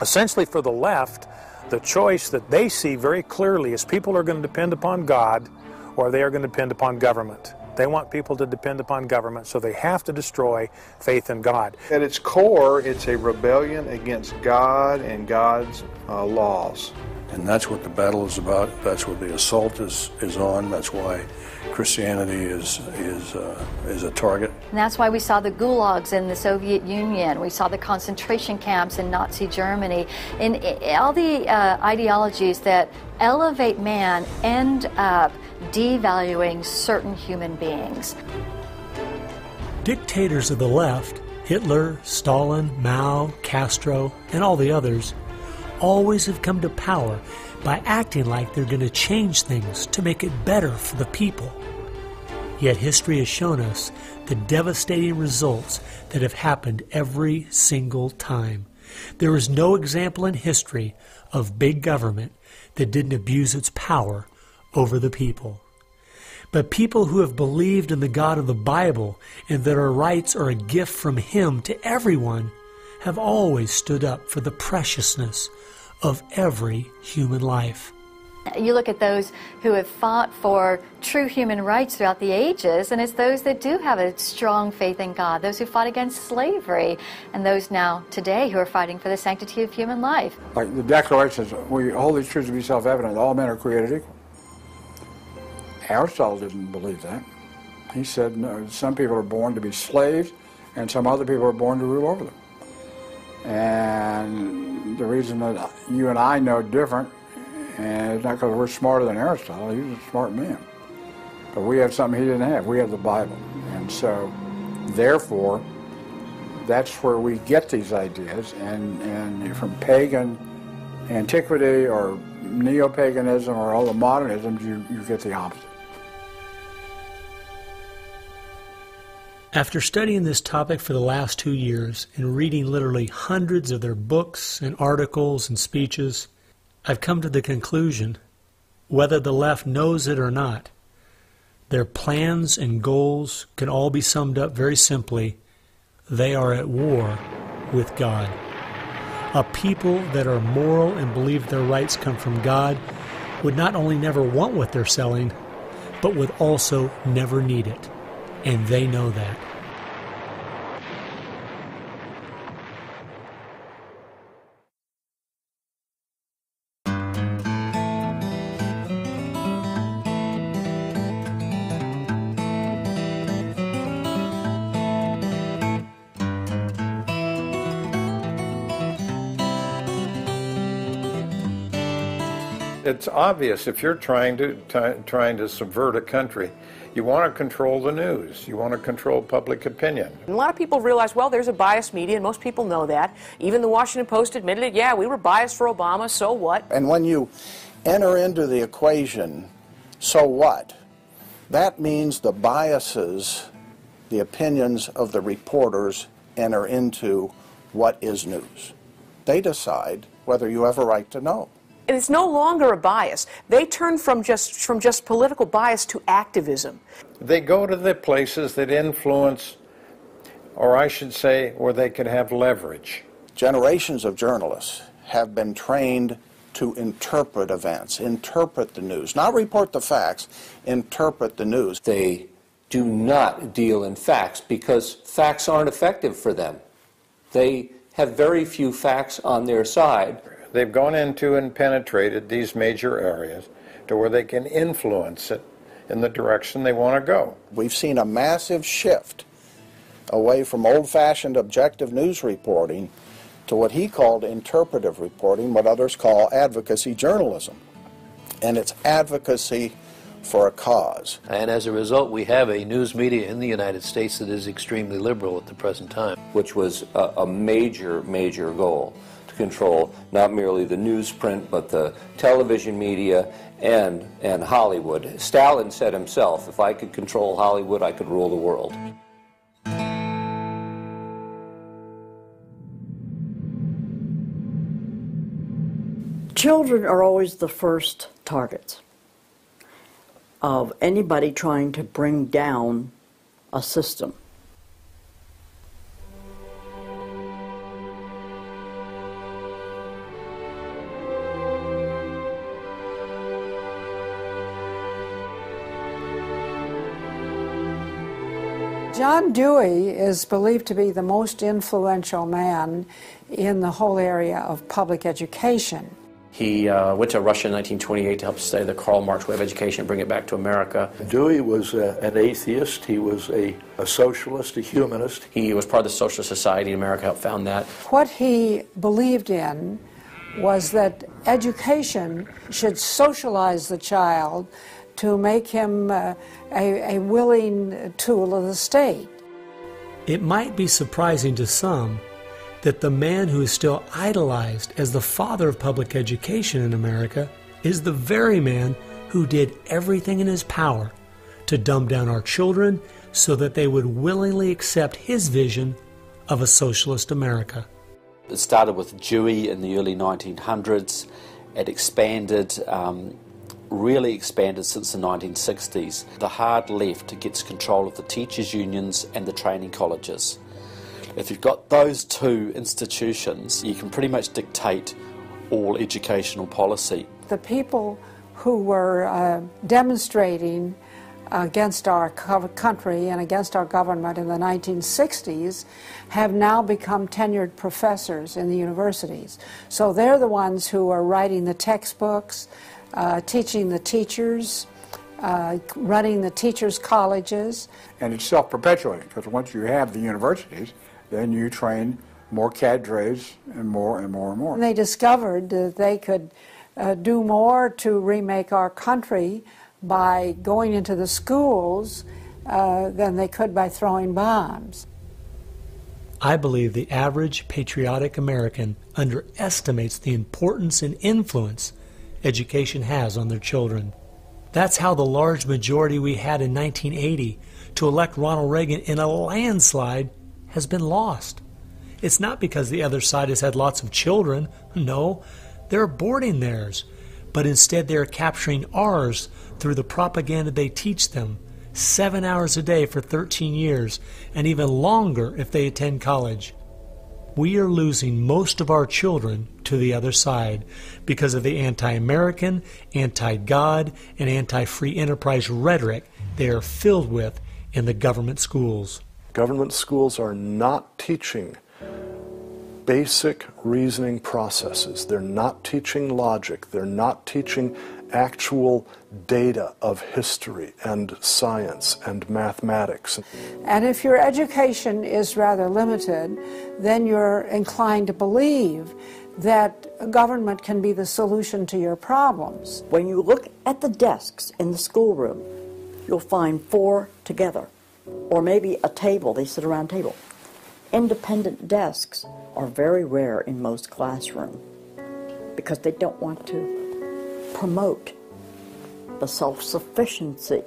Essentially, for the left, the choice that they see very clearly is people are going to depend upon God or they are going to depend upon government. They want people to depend upon government, so they have to destroy faith in God. At its core, it's a rebellion against God and God's laws. And that's what the battle is about. That's what the assault is on. That's why Christianity is a target. And that's why we saw the gulags in the Soviet Union. We saw the concentration camps in Nazi Germany. And all the ideologies that elevate man end up devaluing certain human beings. Dictators of the left, Hitler, Stalin, Mao, Castro, and all the others, always have come to power by acting like they're going to change things to make it better for the people. Yet history has shown us the devastating results that have happened every single time. There is no example in history of big government that didn't abuse its power over the people. But people who have believed in the God of the Bible and that our rights are a gift from Him to everyone have always stood up for the preciousness of every human life. You look at those who have fought for true human rights throughout the ages, and it's those that do have a strong faith in God, those who fought against slavery, and those now today who are fighting for the sanctity of human life. Like the Declaration says, we hold these truths to be self-evident, all men are created equal. Aristotle didn't believe that. He said, no, some people are born to be slaves, and some other people are born to rule over them. And the reason that you and I know different, and it's not because we're smarter than Aristotle, he was a smart man. But we have something he didn't have. We have the Bible. And so, therefore, that's where we get these ideas. And from pagan antiquity or neo-paganism or all the modernisms, you get the opposite. After studying this topic for the last 2 years and reading literally hundreds of their books and articles and speeches, I've come to the conclusion, whether the left knows it or not, their plans and goals can all be summed up very simply. They are at war with God. A people that are moral and believe their rights come from God would not only never want what they're selling, but would also never need it. And they know that. It's obvious if you're trying to subvert a country, you want to control the news. You want to control public opinion. And a lot of people realize, well, there's a biased media, and most people know that. Even the Washington Post admitted it. Yeah, we were biased for Obama, so what? And when you enter into the equation, so what? That means the biases, the opinions of the reporters enter into what is news. They decide whether you have a right to know. And it's no longer a bias. They turn from just political bias to activism. They go to the places that influence, or I should say, where they could have leverage. Generations of journalists have been trained to interpret events, interpret the news, not report the facts, interpret the news. They do not deal in facts because facts aren't effective for them. They have very few facts on their side. They've gone into and penetrated these major areas to where they can influence it in the direction they want to go. We've seen a massive shift away from old-fashioned objective news reporting to what he called interpretive reporting, what others call advocacy journalism. And it's advocacy for a cause. And as a result, we have a news media in the United States that is extremely liberal at the present time. Which was a major, major goal, to control not merely the newsprint, but the television media and Hollywood. Stalin said himself, if I could control Hollywood, I could rule the world. Children are always the first targets of anybody trying to bring down a system. John Dewey is believed to be the most influential man in the whole area of public education. He went to Russia in 1928 to help study the Karl Marx way of education and bring it back to America. Dewey was an atheist. He was a socialist, a humanist. He was part of the Socialist Society in America, helped found that. What he believed in was that education should socialize the child to make him a willing tool of the state. It might be surprising to some that the man who is still idolized as the father of public education in America is the very man who did everything in his power to dumb down our children so that they would willingly accept his vision of a socialist America. It started with Dewey in the early 1900s. It expanded, really expanded since the 1960s. The hard left gets control of the teachers' unions and the training colleges. If you've got those two institutions, you can pretty much dictate all educational policy. The people who were demonstrating against our country and against our government in the 1960s have now become tenured professors in the universities. So they're the ones who are writing the textbooks, teaching the teachers, running the teachers' colleges. And it's self-perpetuating, because once you have the universities, then you train more cadres and more and more and more. And they discovered that they could do more to remake our country by going into the schools than they could by throwing bombs. I believe the average patriotic American underestimates the importance and influence education has on their children. That's how the large majority we had in 1980 to elect Ronald Reagan in a landslide has been lost. It's not because the other side has had lots of children. No, they're aborting theirs. But instead they're capturing ours through the propaganda they teach them, 7 hours a day for 13 years, and even longer if they attend college. We are losing most of our children to the other side because of the anti-American, anti-God, and anti-free enterprise rhetoric they are filled with in the government schools. Government schools are not teaching basic reasoning processes. They're not teaching logic. They're not teaching actual data of history and science and mathematics. And if your education is rather limited, then you're inclined to believe that government can be the solution to your problems. When you look at the desks in the schoolroom, you'll find 4 together, or maybe a table, they sit around a table. Independent desks are very rare in most classrooms because they don't want to promote the self-sufficiency,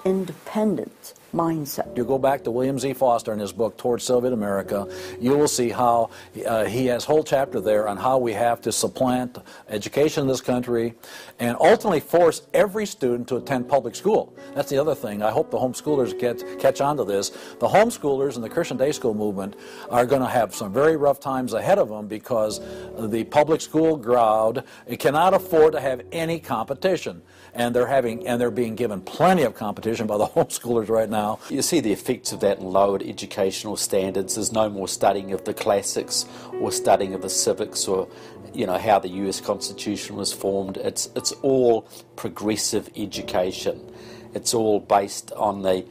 independence mindset. You go back to William Z. Foster in his book, Towards Soviet America, you will see how he has a whole chapter there on how we have to supplant education in this country and ultimately force every student to attend public school. That's the other thing. I hope the homeschoolers catch on to this. The homeschoolers and the Christian day school movement are going to have some very rough times ahead of them because the public school crowd cannot afford to have any competition. And they're being given plenty of competition by the homeschoolers right now. You see the effects of that in lowered educational standards. There's no more studying of the classics or studying of the civics or you know, how the US Constitution was formed. It's all progressive education. It's all based on the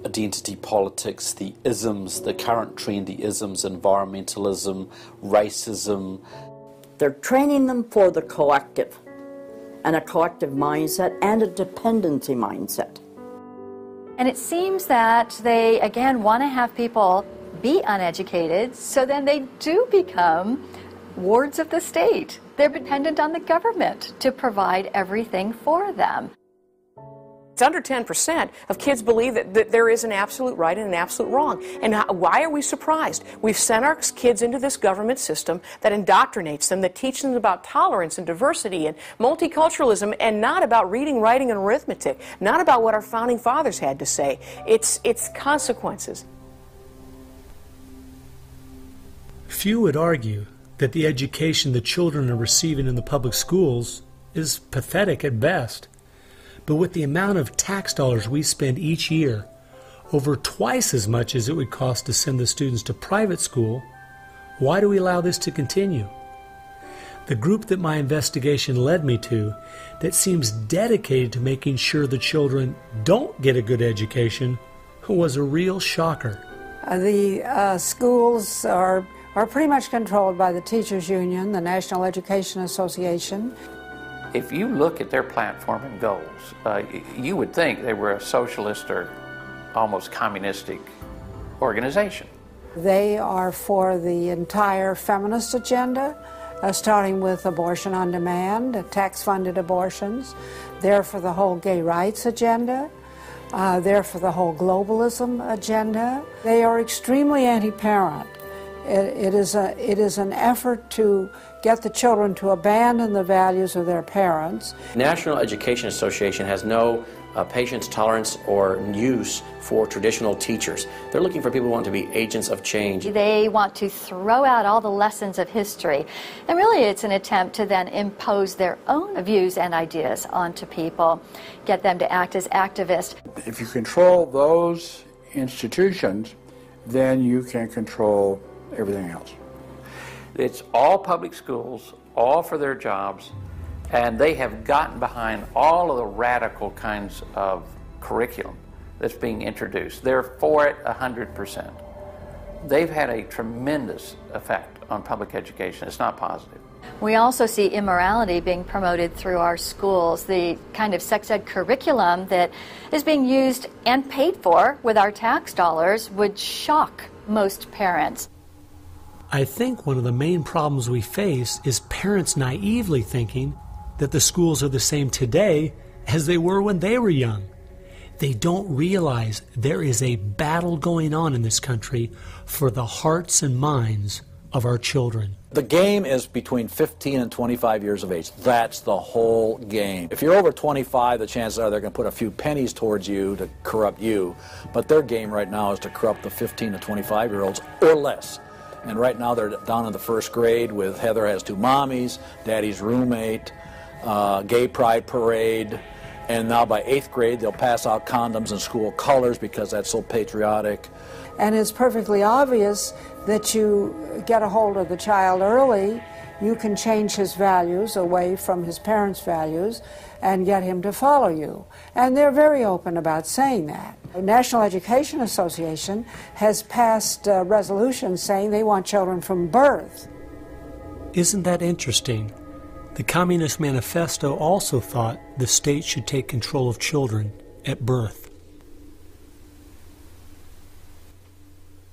identity politics, the isms, the current trendy isms, environmentalism, racism. They're training them for the collective, and a collective mindset and a dependency mindset. And it seems that they, again, want to have people be uneducated, so then they do become wards of the state. They're dependent on the government to provide everything for them. It's under 10% of kids believe that there is an absolute right and an absolute wrong. And why are we surprised? We've sent our kids into this government system that indoctrinates them, that teaches them about tolerance and diversity and multiculturalism, and not about reading, writing, and arithmetic, not about what our founding fathers had to say. It's consequences. Few would argue that the education the children are receiving in the public schools is pathetic at best. But with the amount of tax dollars we spend each year, over twice as much as it would cost to send the students to private school, why do we allow this to continue? The group that my investigation led me to, that seems dedicated to making sure the children don't get a good education, was a real shocker. The schools are pretty much controlled by the Teachers Union, the National Education Association. If you look at their platform and goals, you would think they were a socialist or almost communistic organization. They are for the entire feminist agenda, starting with abortion on demand, tax-funded abortions. They're for the whole gay rights agenda. They're for the whole globalism agenda. They are extremely anti-parent. It is an effort to get the children to abandon the values of their parents. National Education Association has no patience, tolerance, or use for traditional teachers. They're looking for people who want to be agents of change. They want to throw out all the lessons of history. And really it's an attempt to then impose their own views and ideas onto people, get them to act as activists. If you control those institutions, then you can control everything else. It's all public schools, all for their jobs, and they have gotten behind all of the radical kinds of curriculum that's being introduced. They're for it 100%. They've had a tremendous effect on public education. It's not positive. We also see immorality being promoted through our schools. The kind of sex ed curriculum that is being used and paid for with our tax dollars would shock most parents. I think one of the main problems we face is parents naively thinking that the schools are the same today as they were when they were young. They don't realize there is a battle going on in this country for the hearts and minds of our children. The game is between 15 and 25 years of age. That's the whole game. If you're over 25, the chances are they're going to put a few pennies towards you to corrupt you. But their game right now is to corrupt the 15 to 25-year-olds or less. And right now they're down in the first grade with Heather Has Two Mommies, Daddy's Roommate, Gay Pride Parade, and now by 8th grade they'll pass out condoms in school colors because that's so patriotic. And it's perfectly obvious that you get a hold of the child early, you can change his values away from his parents' values and get him to follow you. And they're very open about saying that. The National Education Association has passed resolutions saying they want children from birth. Isn't that interesting? The Communist Manifesto also thought the state should take control of children at birth.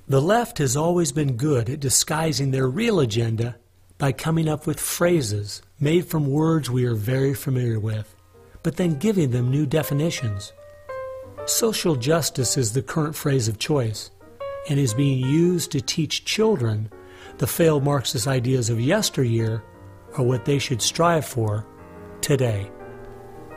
The left has always been good at disguising their real agenda by coming up with phrases made from words we are very familiar with, but then giving them new definitions. Social justice is the current phrase of choice and is being used to teach children the failed Marxist ideas of yesteryear are what they should strive for today.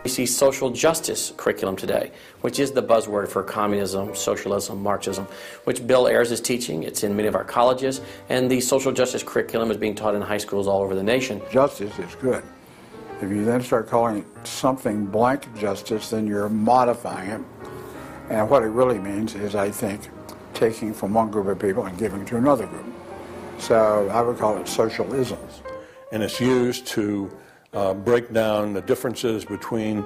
We see social justice curriculum today, which is the buzzword for communism, socialism, Marxism, which Bill Ayers is teaching. It's in many of our colleges, and the social justice curriculum is being taught in high schools all over the nation. Justice is good. If you then start calling something blank justice, then you're modifying it. And what it really means is, I think, taking from one group of people and giving to another group. So I would call it social isms. and it's used to break down the differences between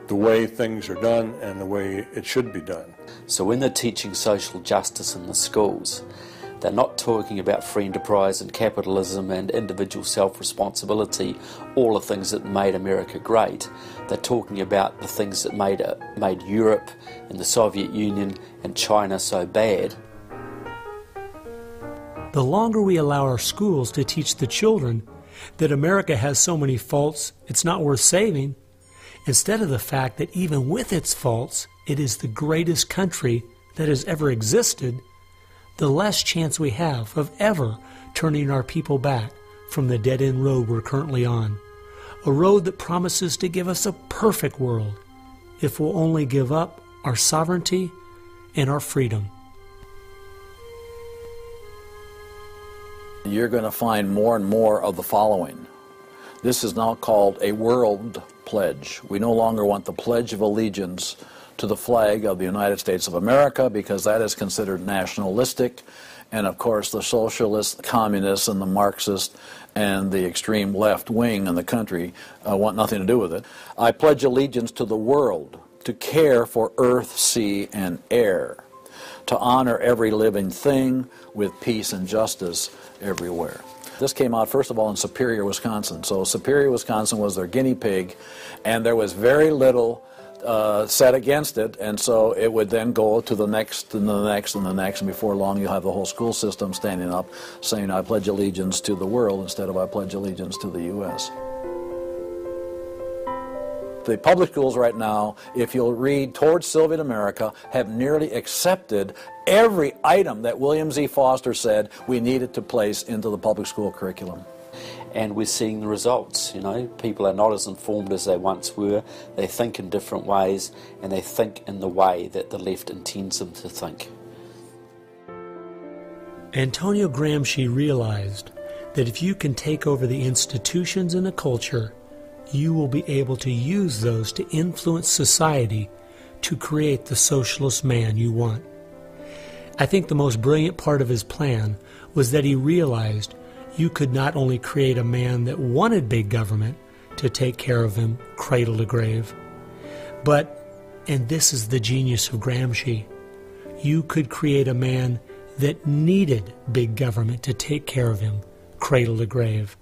the way things are done and the way it should be done. So when they're teaching social justice in the schools, they're not talking about free enterprise and capitalism and individual self-responsibility, all the things that made America great. They're talking about the things that made Europe and the Soviet Union and China so bad. The longer we allow our schools to teach the children that America has so many faults it's not worth saving, instead of the fact that even with its faults, it is the greatest country that has ever existed, the less chance we have of ever turning our people back from the dead-end road we're currently on, a road that promises to give us a perfect world if we'll only give up our sovereignty and our freedom. You're going to find more and more of the following. This is now called a world pledge. We no longer want the Pledge of Allegiance to the flag of the United States of America because that is considered nationalistic, and of course the socialists, communists, and the Marxists and the extreme left wing in the country want nothing to do with it. I pledge allegiance to the world, to care for earth, sea, and air, to honor every living thing with peace and justice everywhere. This came out, first of all, in Superior, Wisconsin. So Superior, Wisconsin was their guinea pig, and there was very little said against it, and so it would then go to the next and the next and the next, and before long you'll have the whole school system standing up saying, I pledge allegiance to the world instead of I pledge allegiance to the U.S. The public schools right now, if you'll read Towards Soviet America, have nearly accepted every item that William Z. Foster said we needed to place into the public school curriculum. And we're seeing the results. You know, people are not as informed as they once were. They think in different ways, and they think in the way that the left intends them to think. Antonio Gramsci realized that if you can take over the institutions in a culture, you will be able to use those to influence society to create the socialist man you want. I think the most brilliant part of his plan was that he realized you could not only create a man that wanted big government to take care of him cradle to grave, but, and this is the genius of Gramsci, you could create a man that needed big government to take care of him cradle to grave.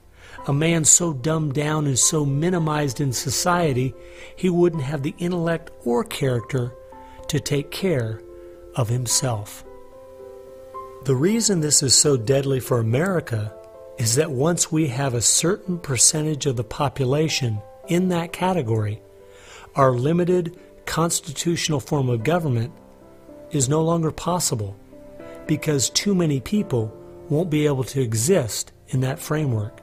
A man so dumbed down and so minimized in society, he wouldn't have the intellect or character to take care of himself. The reason this is so deadly for America is that once we have a certain percentage of the population in that category, our limited constitutional form of government is no longer possible because too many people won't be able to exist in that framework.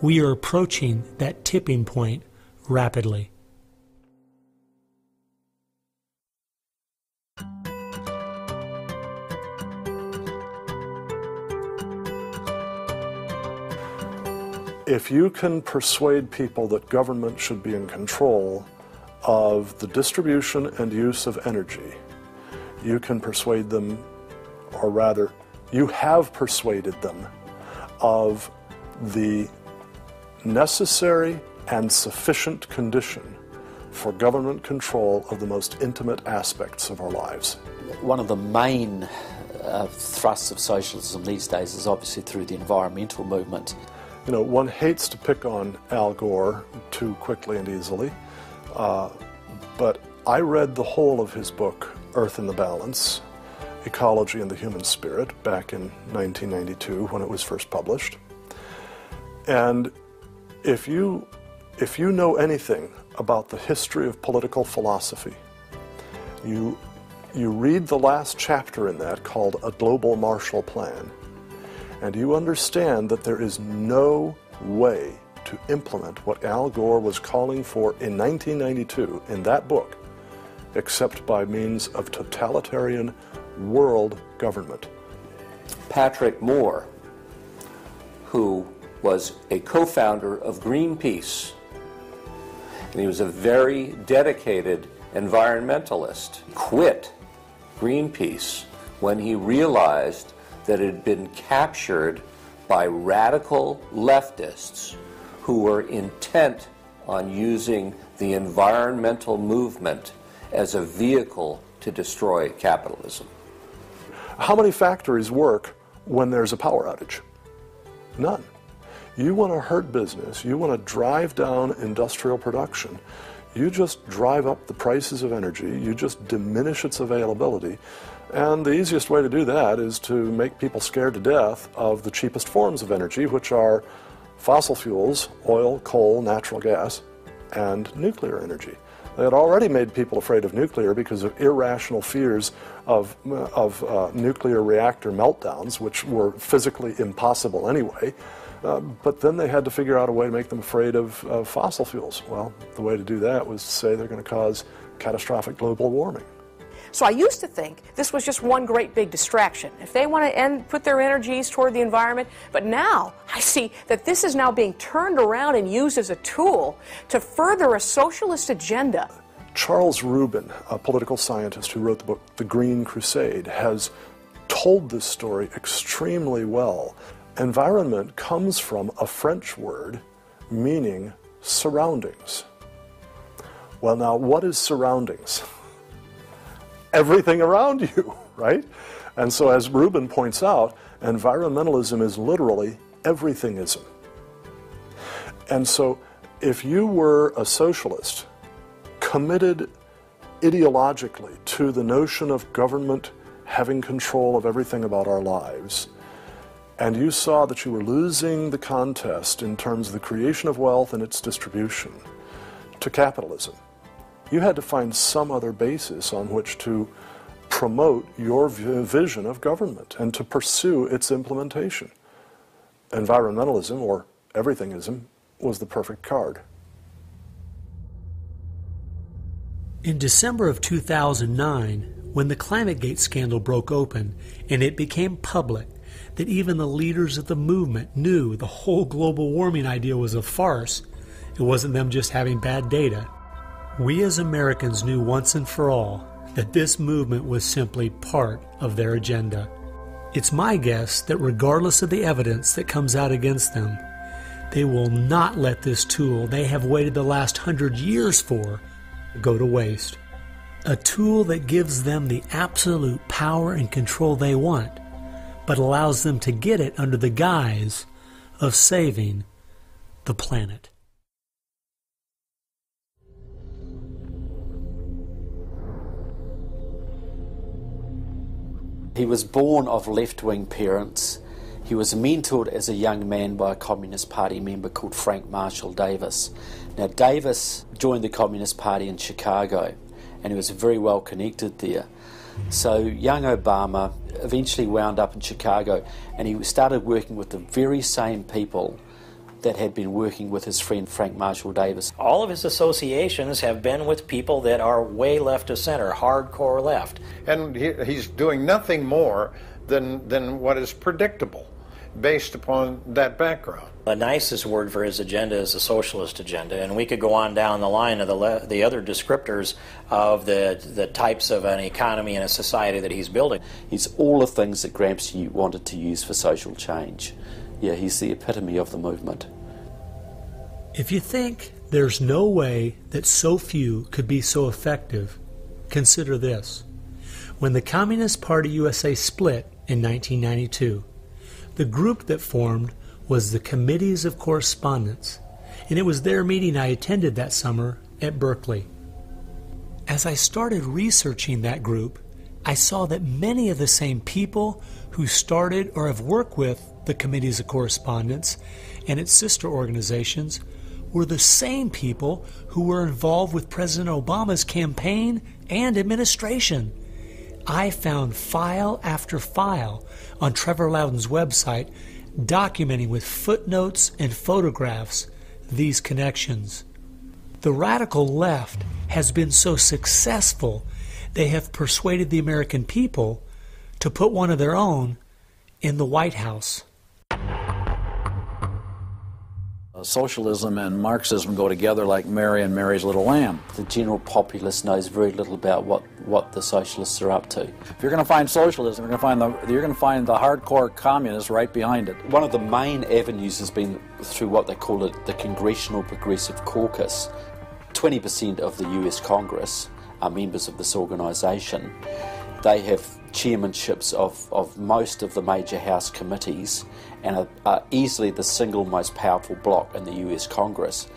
We are approaching that tipping point rapidly. If you can persuade people that government should be in control of the distribution and use of energy, you can persuade them, or rather, you have persuaded them of the necessary and sufficient condition for government control of the most intimate aspects of our lives. One of the main thrusts of socialism these days is obviously through the environmental movement. You know, one hates to pick on Al Gore too quickly and easily, but I read the whole of his book, Earth in the Balance, Ecology and the Human Spirit, back in 1992 when it was first published. And if you know anything about the history of political philosophy, you read the last chapter in that called A Global Marshall Plan, and you understand that there is no way to implement what Al Gore was calling for in 1992 in that book except by means of totalitarian world government. Patrick Moore, who was a co-founder of Greenpeace, and he was a very dedicated environmentalist, quit Greenpeace when he realized that it had been captured by radical leftists who were intent on using the environmental movement as a vehicle to destroy capitalism. How many factories work when there's a power outage? None. You want to hurt business, you want to drive down industrial production, you just drive up the prices of energy, you just diminish its availability, and the easiest way to do that is to make people scared to death of the cheapest forms of energy, which are fossil fuels, oil, coal, natural gas, and nuclear energy. They had already made people afraid of nuclear because of irrational fears of nuclear reactor meltdowns, which were physically impossible anyway. But then they had to figure out a way to make them afraid of fossil fuels. Well, the way to do that was to say they're going to cause catastrophic global warming. So I used to think this was just one great big distraction. If they want to put their energies toward the environment, but now I see that this is now being turned around and used as a tool to further a socialist agenda. Charles Rubin, a political scientist who wrote the book The Green Crusade, has told this story extremely well. Environment comes from a French word meaning surroundings. Well, now, what is surroundings? Everything around you, right? And so, as Rubin points out, environmentalism is literally everythingism. And so, if you were a socialist committed ideologically to the notion of government having control of everything about our lives, and you saw that you were losing the contest in terms of the creation of wealth and its distribution to capitalism, you had to find some other basis on which to promote your vision of government and to pursue its implementation. Environmentalism, or everythingism, was the perfect card. In December of 2009, when the ClimateGate scandal broke open and it became public that even the leaders of the movement knew the whole global warming idea was a farce, it wasn't them just having bad data. We as Americans knew once and for all that this movement was simply part of their agenda. It's my guess that regardless of the evidence that comes out against them, they will not let this tool they have waited the last 100 years for go to waste. A tool that gives them the absolute power and control they want, but allows them to get it under the guise of saving the planet. He was born of left-wing parents. He was mentored as a young man by a Communist Party member called Frank Marshall Davis. Now, Davis joined the Communist Party in Chicago, and he was very well connected there. So young Obama eventually wound up in Chicago, and he started working with the very same people that had been working with his friend Frank Marshall Davis. All of his associations have been with people that are way left of center, hardcore left. And he's doing nothing more than what is predictable based upon that background. The nicest word for his agenda is a socialist agenda, and we could go on down the line of the other descriptors of the types of an economy and a society that he's building. It's all the things that Gramsci wanted to use for social change. Yeah, he's the epitome of the movement. If you think there's no way that so few could be so effective, consider this. When the Communist Party USA split in 1992, the group that formed was the Committees of Correspondence, and it was their meeting I attended that summer at Berkeley. As I started researching that group, I saw that many of the same people who started or have worked with the Committees of Correspondence and its sister organizations were the same people who were involved with President Obama's campaign and administration. I found file after file on Trevor Loudon's website documenting with footnotes and photographs these connections. The radical left has been so successful they have persuaded the American people to put one of their own in the White House. socialism and Marxism go together like Mary and Mary's little lamb. The general populace knows very little about what the socialists are up to. If you're going to find socialism, you're going to find the hardcore communists right behind it. One of the main avenues has been through what they call the Congressional Progressive Caucus. 20% of the US Congress are members of this organisation. They have chairmanships of most of the major House committees and are easily the single most powerful bloc in the US Congress.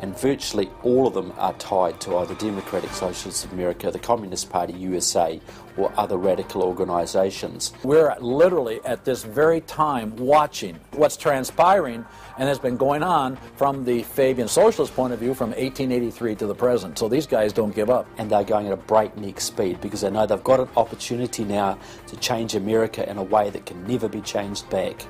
And virtually all of them are tied to either Democratic Socialists of America, the Communist Party USA, or other radical organisations. We're literally at this very time watching what's transpiring and has been going on from the Fabian socialist point of view from 1883 to the present. So these guys don't give up. And they're going at a breakneck speed because they know they've got an opportunity now to change America in a way that can never be changed back.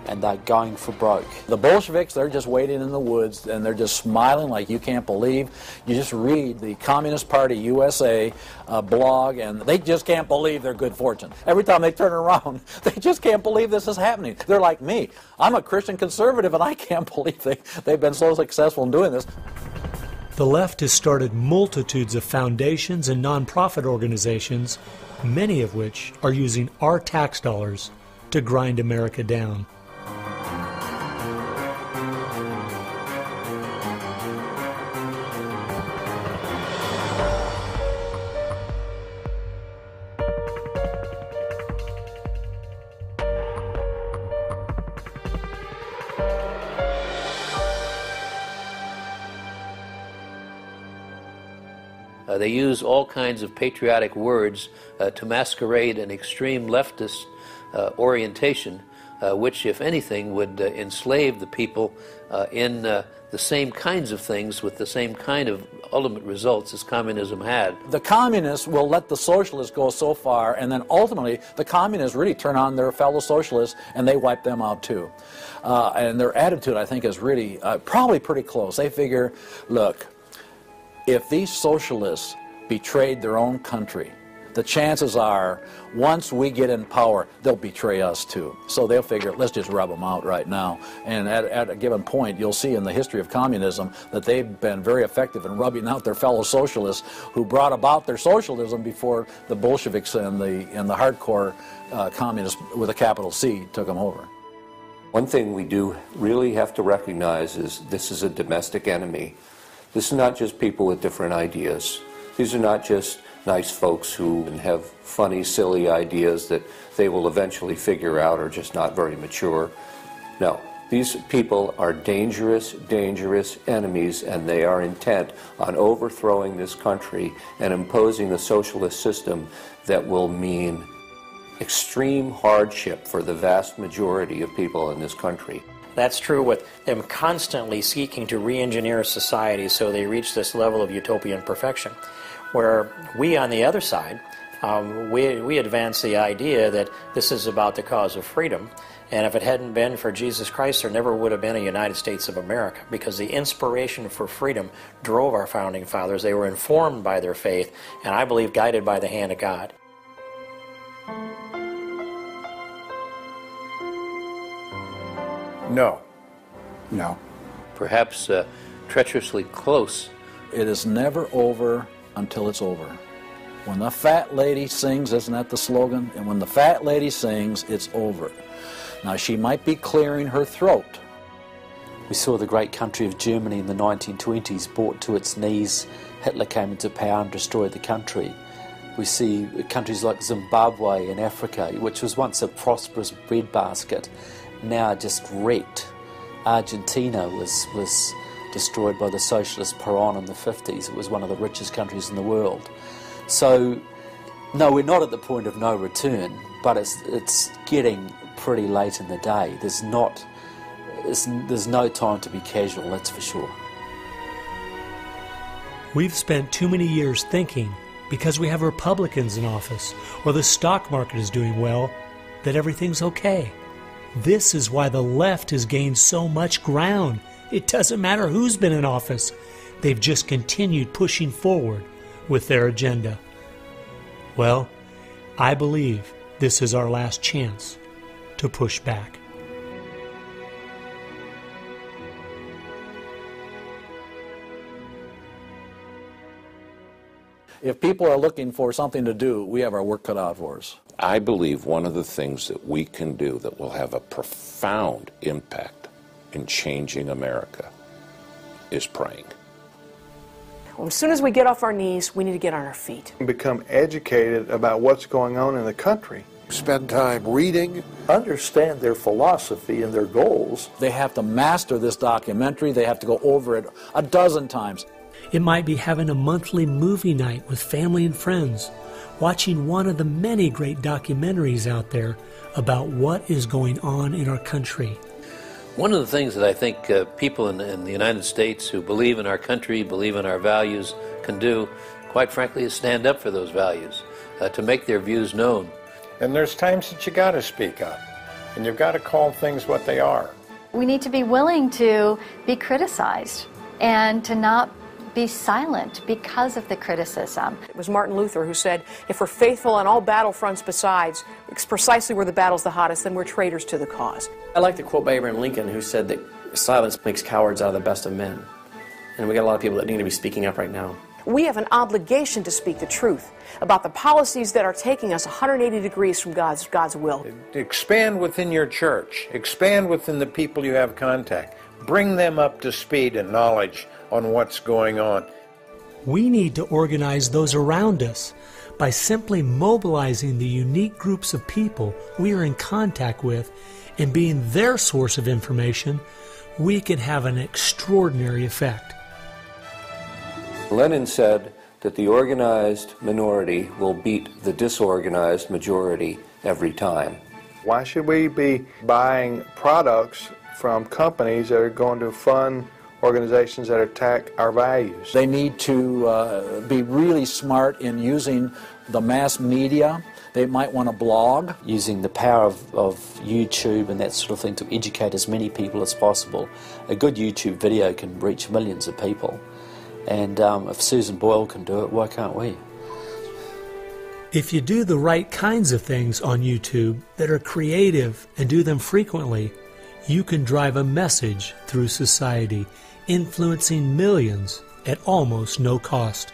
And they're going for broke. The Bolsheviks, they're just waiting in the woods and they're just smiling like you can't believe. You just read the Communist Party USA blog and they just can't believe their good fortune. Every time they turn around, they just can't believe this is happening. They're like me. I'm a Christian conservative and I can't believe they've been so successful in doing this. The left has started multitudes of foundations and nonprofit organizations, many of which are using our tax dollars to grind America down. They use all kinds of patriotic words to masquerade an extreme leftist orientation, which, if anything, would enslave the people in the same kinds of things with the same kind of ultimate results as communism had. The communists will let the socialists go so far, and then ultimately the communists really turn on their fellow socialists and they wipe them out too. And their attitude, I think, is really probably pretty close. They figure, look, if these socialists betrayed their own country, the chances are, once we get in power, they'll betray us too. So they'll figure, let's just rub them out right now. And at a given point, you'll see in the history of communism that they've been very effective in rubbing out their fellow socialists who brought about their socialism before the Bolsheviks and the hardcore communists with a capital C took them over. One thing we do really have to recognize is this is a domestic enemy. This is not just people with different ideas. These are not just nice folks who have funny, silly ideas that they will eventually figure out are just not very mature. No, these people are dangerous, dangerous enemies, and they are intent on overthrowing this country and imposing a socialist system that will mean extreme hardship for the vast majority of people in this country. That's true with them constantly seeking to re-engineer society so they reach this level of utopian perfection. Where we, on the other side, we advance the idea that this is about the cause of freedom, and if it hadn't been for Jesus Christ, there never would have been a United States of America, because the inspiration for freedom drove our founding fathers. They were informed by their faith, and I believe guided by the hand of God. No. No. Perhaps treacherously close. It is never over until it's over. When the fat lady sings, isn't that the slogan? And when the fat lady sings, it's over. Now, she might be clearing her throat. We saw the great country of Germany in the 1920s brought to its knees. Hitler came into power and destroyed the country. We see countries like Zimbabwe in Africa, which was once a prosperous breadbasket, now just wrecked. Argentina was destroyed by the socialist Perón in the 50s. It was one of the richest countries in the world. So, no, we're not at the point of no return, but it's getting pretty late in the day. There's no time to be casual, that's for sure. We've spent too many years thinking, because we have Republicans in office, or the stock market is doing well, that everything's okay. This is why the left has gained so much ground. It doesn't matter who's been in office. They've just continued pushing forward with their agenda. Well, I believe this is our last chance to push back. if people are looking for something to do, we have our work cut out for us. I believe one of the things that we can do that will have a profound impact in changing America is praying. Well, as soon as we get off our knees, we need to get on our feet. Become educated about what's going on in the country. Spend time reading, understand their philosophy and their goals. They have to master this documentary. They have to go over it a dozen times. It might be having a monthly movie night with family and friends, watching one of the many great documentaries out there about what is going on in our country. One of the things that I think people in the United States who believe in our country, believe in our values, can do, quite frankly, is stand up for those values, to make their views known. And there's times that you got to speak up, and you've got to call things what they are. We need to be willing to be criticized and to not be silent because of the criticism. It was Martin Luther who said, if we're faithful on all battlefronts besides, it's precisely where the battle's the hottest, then we're traitors to the cause. I like the quote by Abraham Lincoln, who said that silence makes cowards out of the best of men. And we got a lot of people that need to be speaking up right now. We have an obligation to speak the truth about the policies that are taking us 180 degrees from God's will. Expand within your church. Expand within the people you have contact. Bring them up to speed and knowledge on what's going on. We need to organize those around us by simply mobilizing the unique groups of people we are in contact with and being their source of information. We can have an extraordinary effect. Lenin said that the organized minority will beat the disorganized majority every time. Why should we be buying products from companies that are going to fund organizations that attack our values? They need to be really smart in using the mass media. They might want to blog. Using the power of YouTube and that sort of thing to educate as many people as possible. A good YouTube video can reach millions of people. And if Susan Boyle can do it, why can't we? If you do the right kinds of things on YouTube that are creative and do them frequently, you can drive a message through society, influencing millions at almost no cost.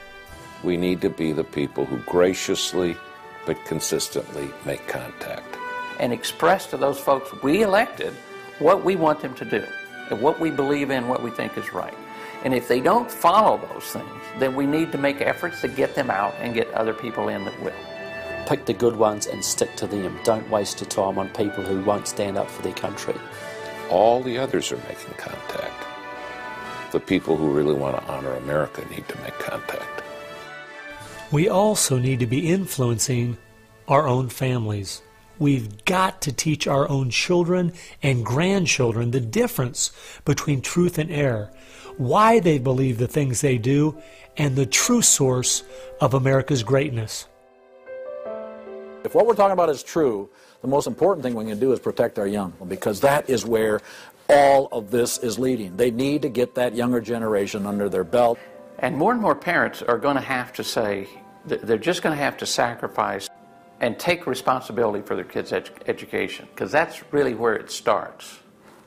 We need to be the people who graciously but consistently make contact. And express to those folks we elected what we want them to do, and what we believe in, what we think is right. And if they don't follow those things, then we need to make efforts to get them out and get other people in that will. Pick the good ones and stick to them. Don't waste your time on people who won't stand up for their country. All the others are making contact. The people who really want to honor America need to make contact. We also need to be influencing our own families. We've got to teach our own children and grandchildren the difference between truth and error, why they believe the things they do, and the true source of America's greatness. If what we're talking about is true, the most important thing we can do is protect our young, because that is where all of this is leading. They need to get that younger generation under their belt. And more parents are going to have to say, they're just going to have to sacrifice and take responsibility for their kids' education, because that's really where it starts,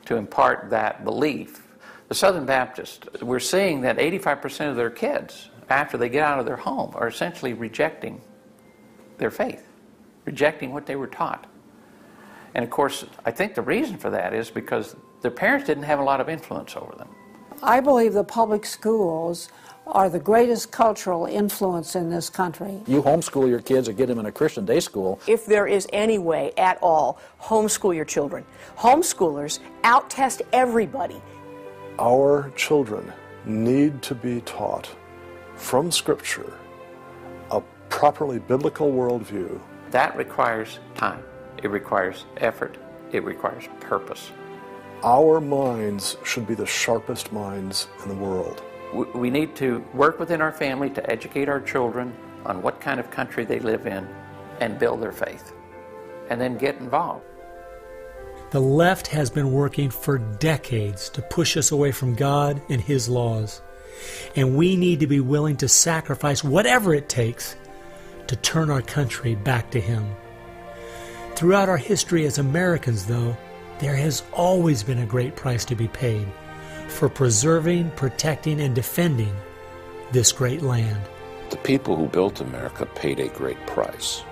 to impart that belief. The Southern Baptists, we're seeing that 85% of their kids, after they get out of their home, are essentially rejecting their faith, rejecting what they were taught. And of course, I think the reason for that is because their parents didn't have a lot of influence over them. I believe the public schools are the greatest cultural influence in this country. You homeschool your kids or get them in a Christian day school. If there is any way at all, homeschool your children. Homeschoolers out-test everybody. Our children need to be taught from Scripture a properly biblical worldview. That requires time. It requires effort. It requires purpose. Our minds should be the sharpest minds in the world. We need to work within our family to educate our children on what kind of country they live in and build their faith, and then get involved. The left has been working for decades to push us away from God and His laws, and we need to be willing to sacrifice whatever it takes to turn our country back to Him. Throughout our history as Americans, though, there has always been a great price to be paid for preserving, protecting, and defending this great land. the people who built America paid a great price.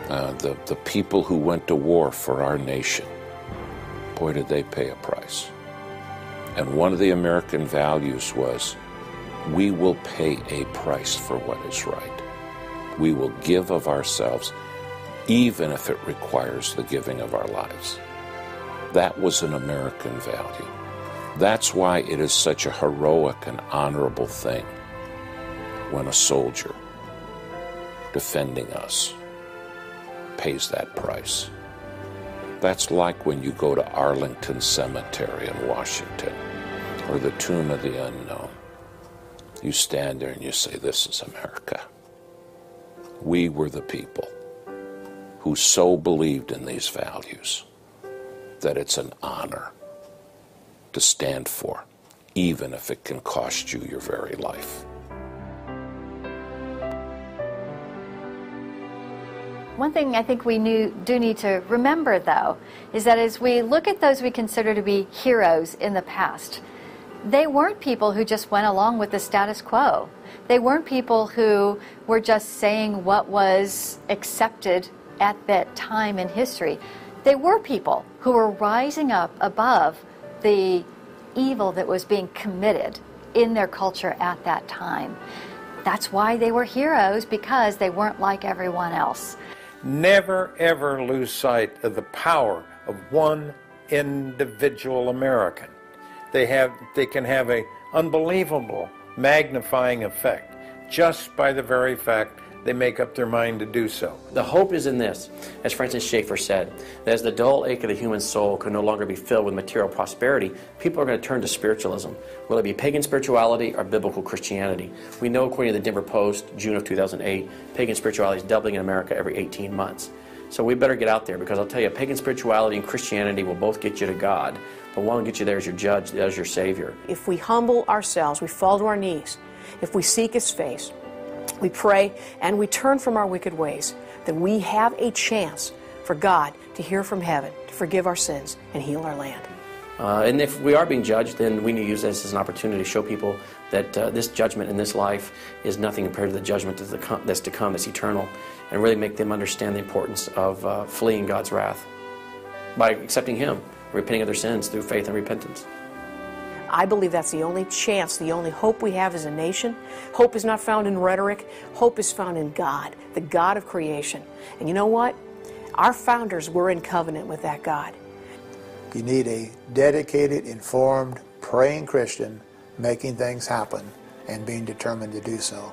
The people who went to war for our nation, boy, did they pay a price. And one of the American values was, we will pay a price for what is right. We will give of ourselves, even if it requires the giving of our lives. That was an American value. That's why it is such a heroic and honorable thing when a soldier defending us pays that price. That's like when you go to Arlington Cemetery in Washington, or the Tomb of the Unknown. You stand there and you say, this is America. We were the people who so believed in these values that it's an honor to stand for, even if it can cost you your very life. One thing I think we do need to remember, though, is that as we look at those we consider to be heroes in the past, they weren't people who just went along with the status quo. They weren't people who were just saying what was accepted at that time in history. They were people who were rising up above the evil that was being committed in their culture at that time. That's why they were heroes, because they weren't like everyone else. Never, ever lose sight of the power of one individual American. They can have an unbelievable magnifying effect just by the very fact they make up their mind to do so. The hope is in this, as Francis Schaeffer said, that as the dull ache of the human soul can no longer be filled with material prosperity, people are going to turn to spiritualism, whether it be pagan spirituality or biblical Christianity. We know, according to the Denver Post, June of 2008, pagan spirituality is doubling in America every 18 months. So we better get out there, because I'll tell you, pagan spirituality and Christianity will both get you to God, but one will get you there as your judge, as your Savior. If we humble ourselves, we fall to our knees, if we seek His face, we pray, and we turn from our wicked ways, then we have a chance for God to hear from heaven, to forgive our sins, and heal our land. And if we are being judged, then we need to use this as an opportunity to show people that this judgment in this life is nothing compared to the judgment that's to come, that's eternal, and really make them understand the importance of fleeing God's wrath by accepting Him, repenting of their sins through faith and repentance. I believe that's the only chance, the only hope we have as a nation. Hope is not found in rhetoric. Hope is found in God, the God of creation. And you know what? Our founders were in covenant with that God. You need a dedicated, informed, praying Christian making things happen and being determined to do so.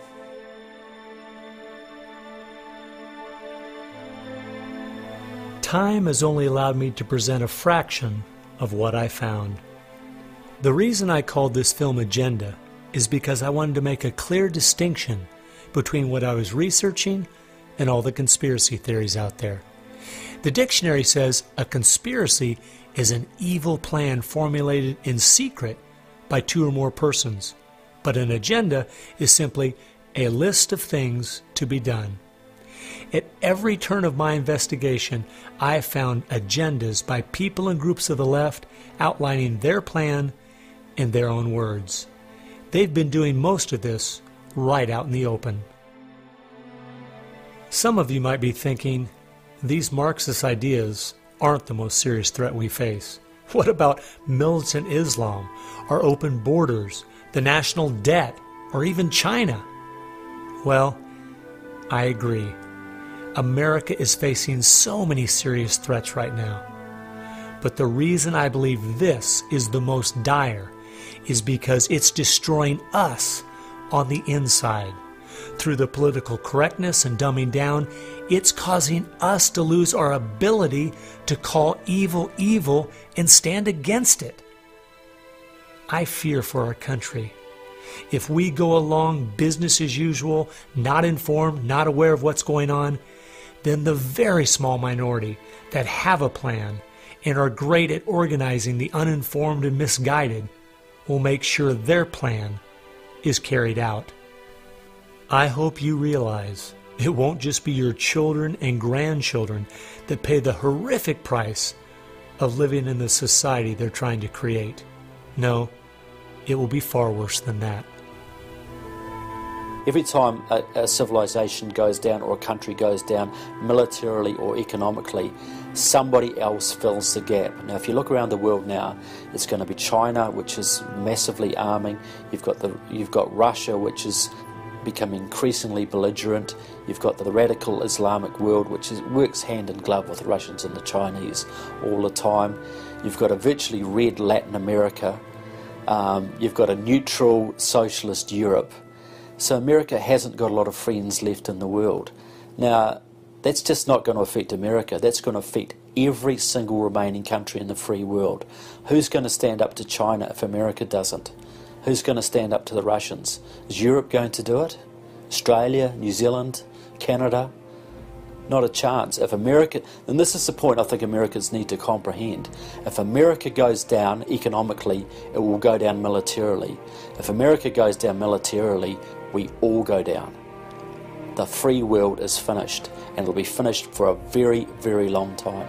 Time has only allowed me to present a fraction of what I found. The reason I called this film Agenda is because I wanted to make a clear distinction between what I was researching and all the conspiracy theories out there. The dictionary says a conspiracy is an evil plan formulated in secret by two or more persons, but an agenda is simply a list of things to be done. At every turn of my investigation, I have found agendas by people and groups of the left outlining their plan in their own words. They've been doing most of this right out in the open. Some of you might be thinking, these Marxist ideas aren't the most serious threat we face. What about militant Islam, our open borders, the national debt, or even China? Well, I agree. America is facing so many serious threats right now. But the reason I believe this is the most dire is because it's destroying us on the inside. Through the political correctness and dumbing down, it's causing us to lose our ability to call evil evil and stand against it. I fear for our country. If we go along business as usual, not informed, not aware of what's going on, then the very small minority that have a plan and are great at organizing the uninformed and misguided will make sure their plan is carried out. I hope you realize it won't just be your children and grandchildren that pay the horrific price of living in the society they're trying to create. No, it will be far worse than that. Every time a civilization goes down or a country goes down militarily or economically, somebody else fills the gap. Now, if you look around the world now, it's going to be China, which is massively arming. You've got Russia, which is becoming increasingly belligerent. You've got the radical Islamic world, which works hand in glove with the Russians and the Chinese all the time. You've got a virtually red Latin America. You've got a neutral socialist Europe. So America hasn't got a lot of friends left in the world. Now, that's just not going to affect America. That's going to affect every single remaining country in the free world. Who's going to stand up to China if America doesn't? Who's going to stand up to the Russians? Is Europe going to do it? Australia, New Zealand, Canada? Not a chance. If America, and this is the point I think Americans need to comprehend, if America goes down economically, it will go down militarily. If America goes down militarily, we all go down. The free world is finished, and it'll be finished for a very, very long time.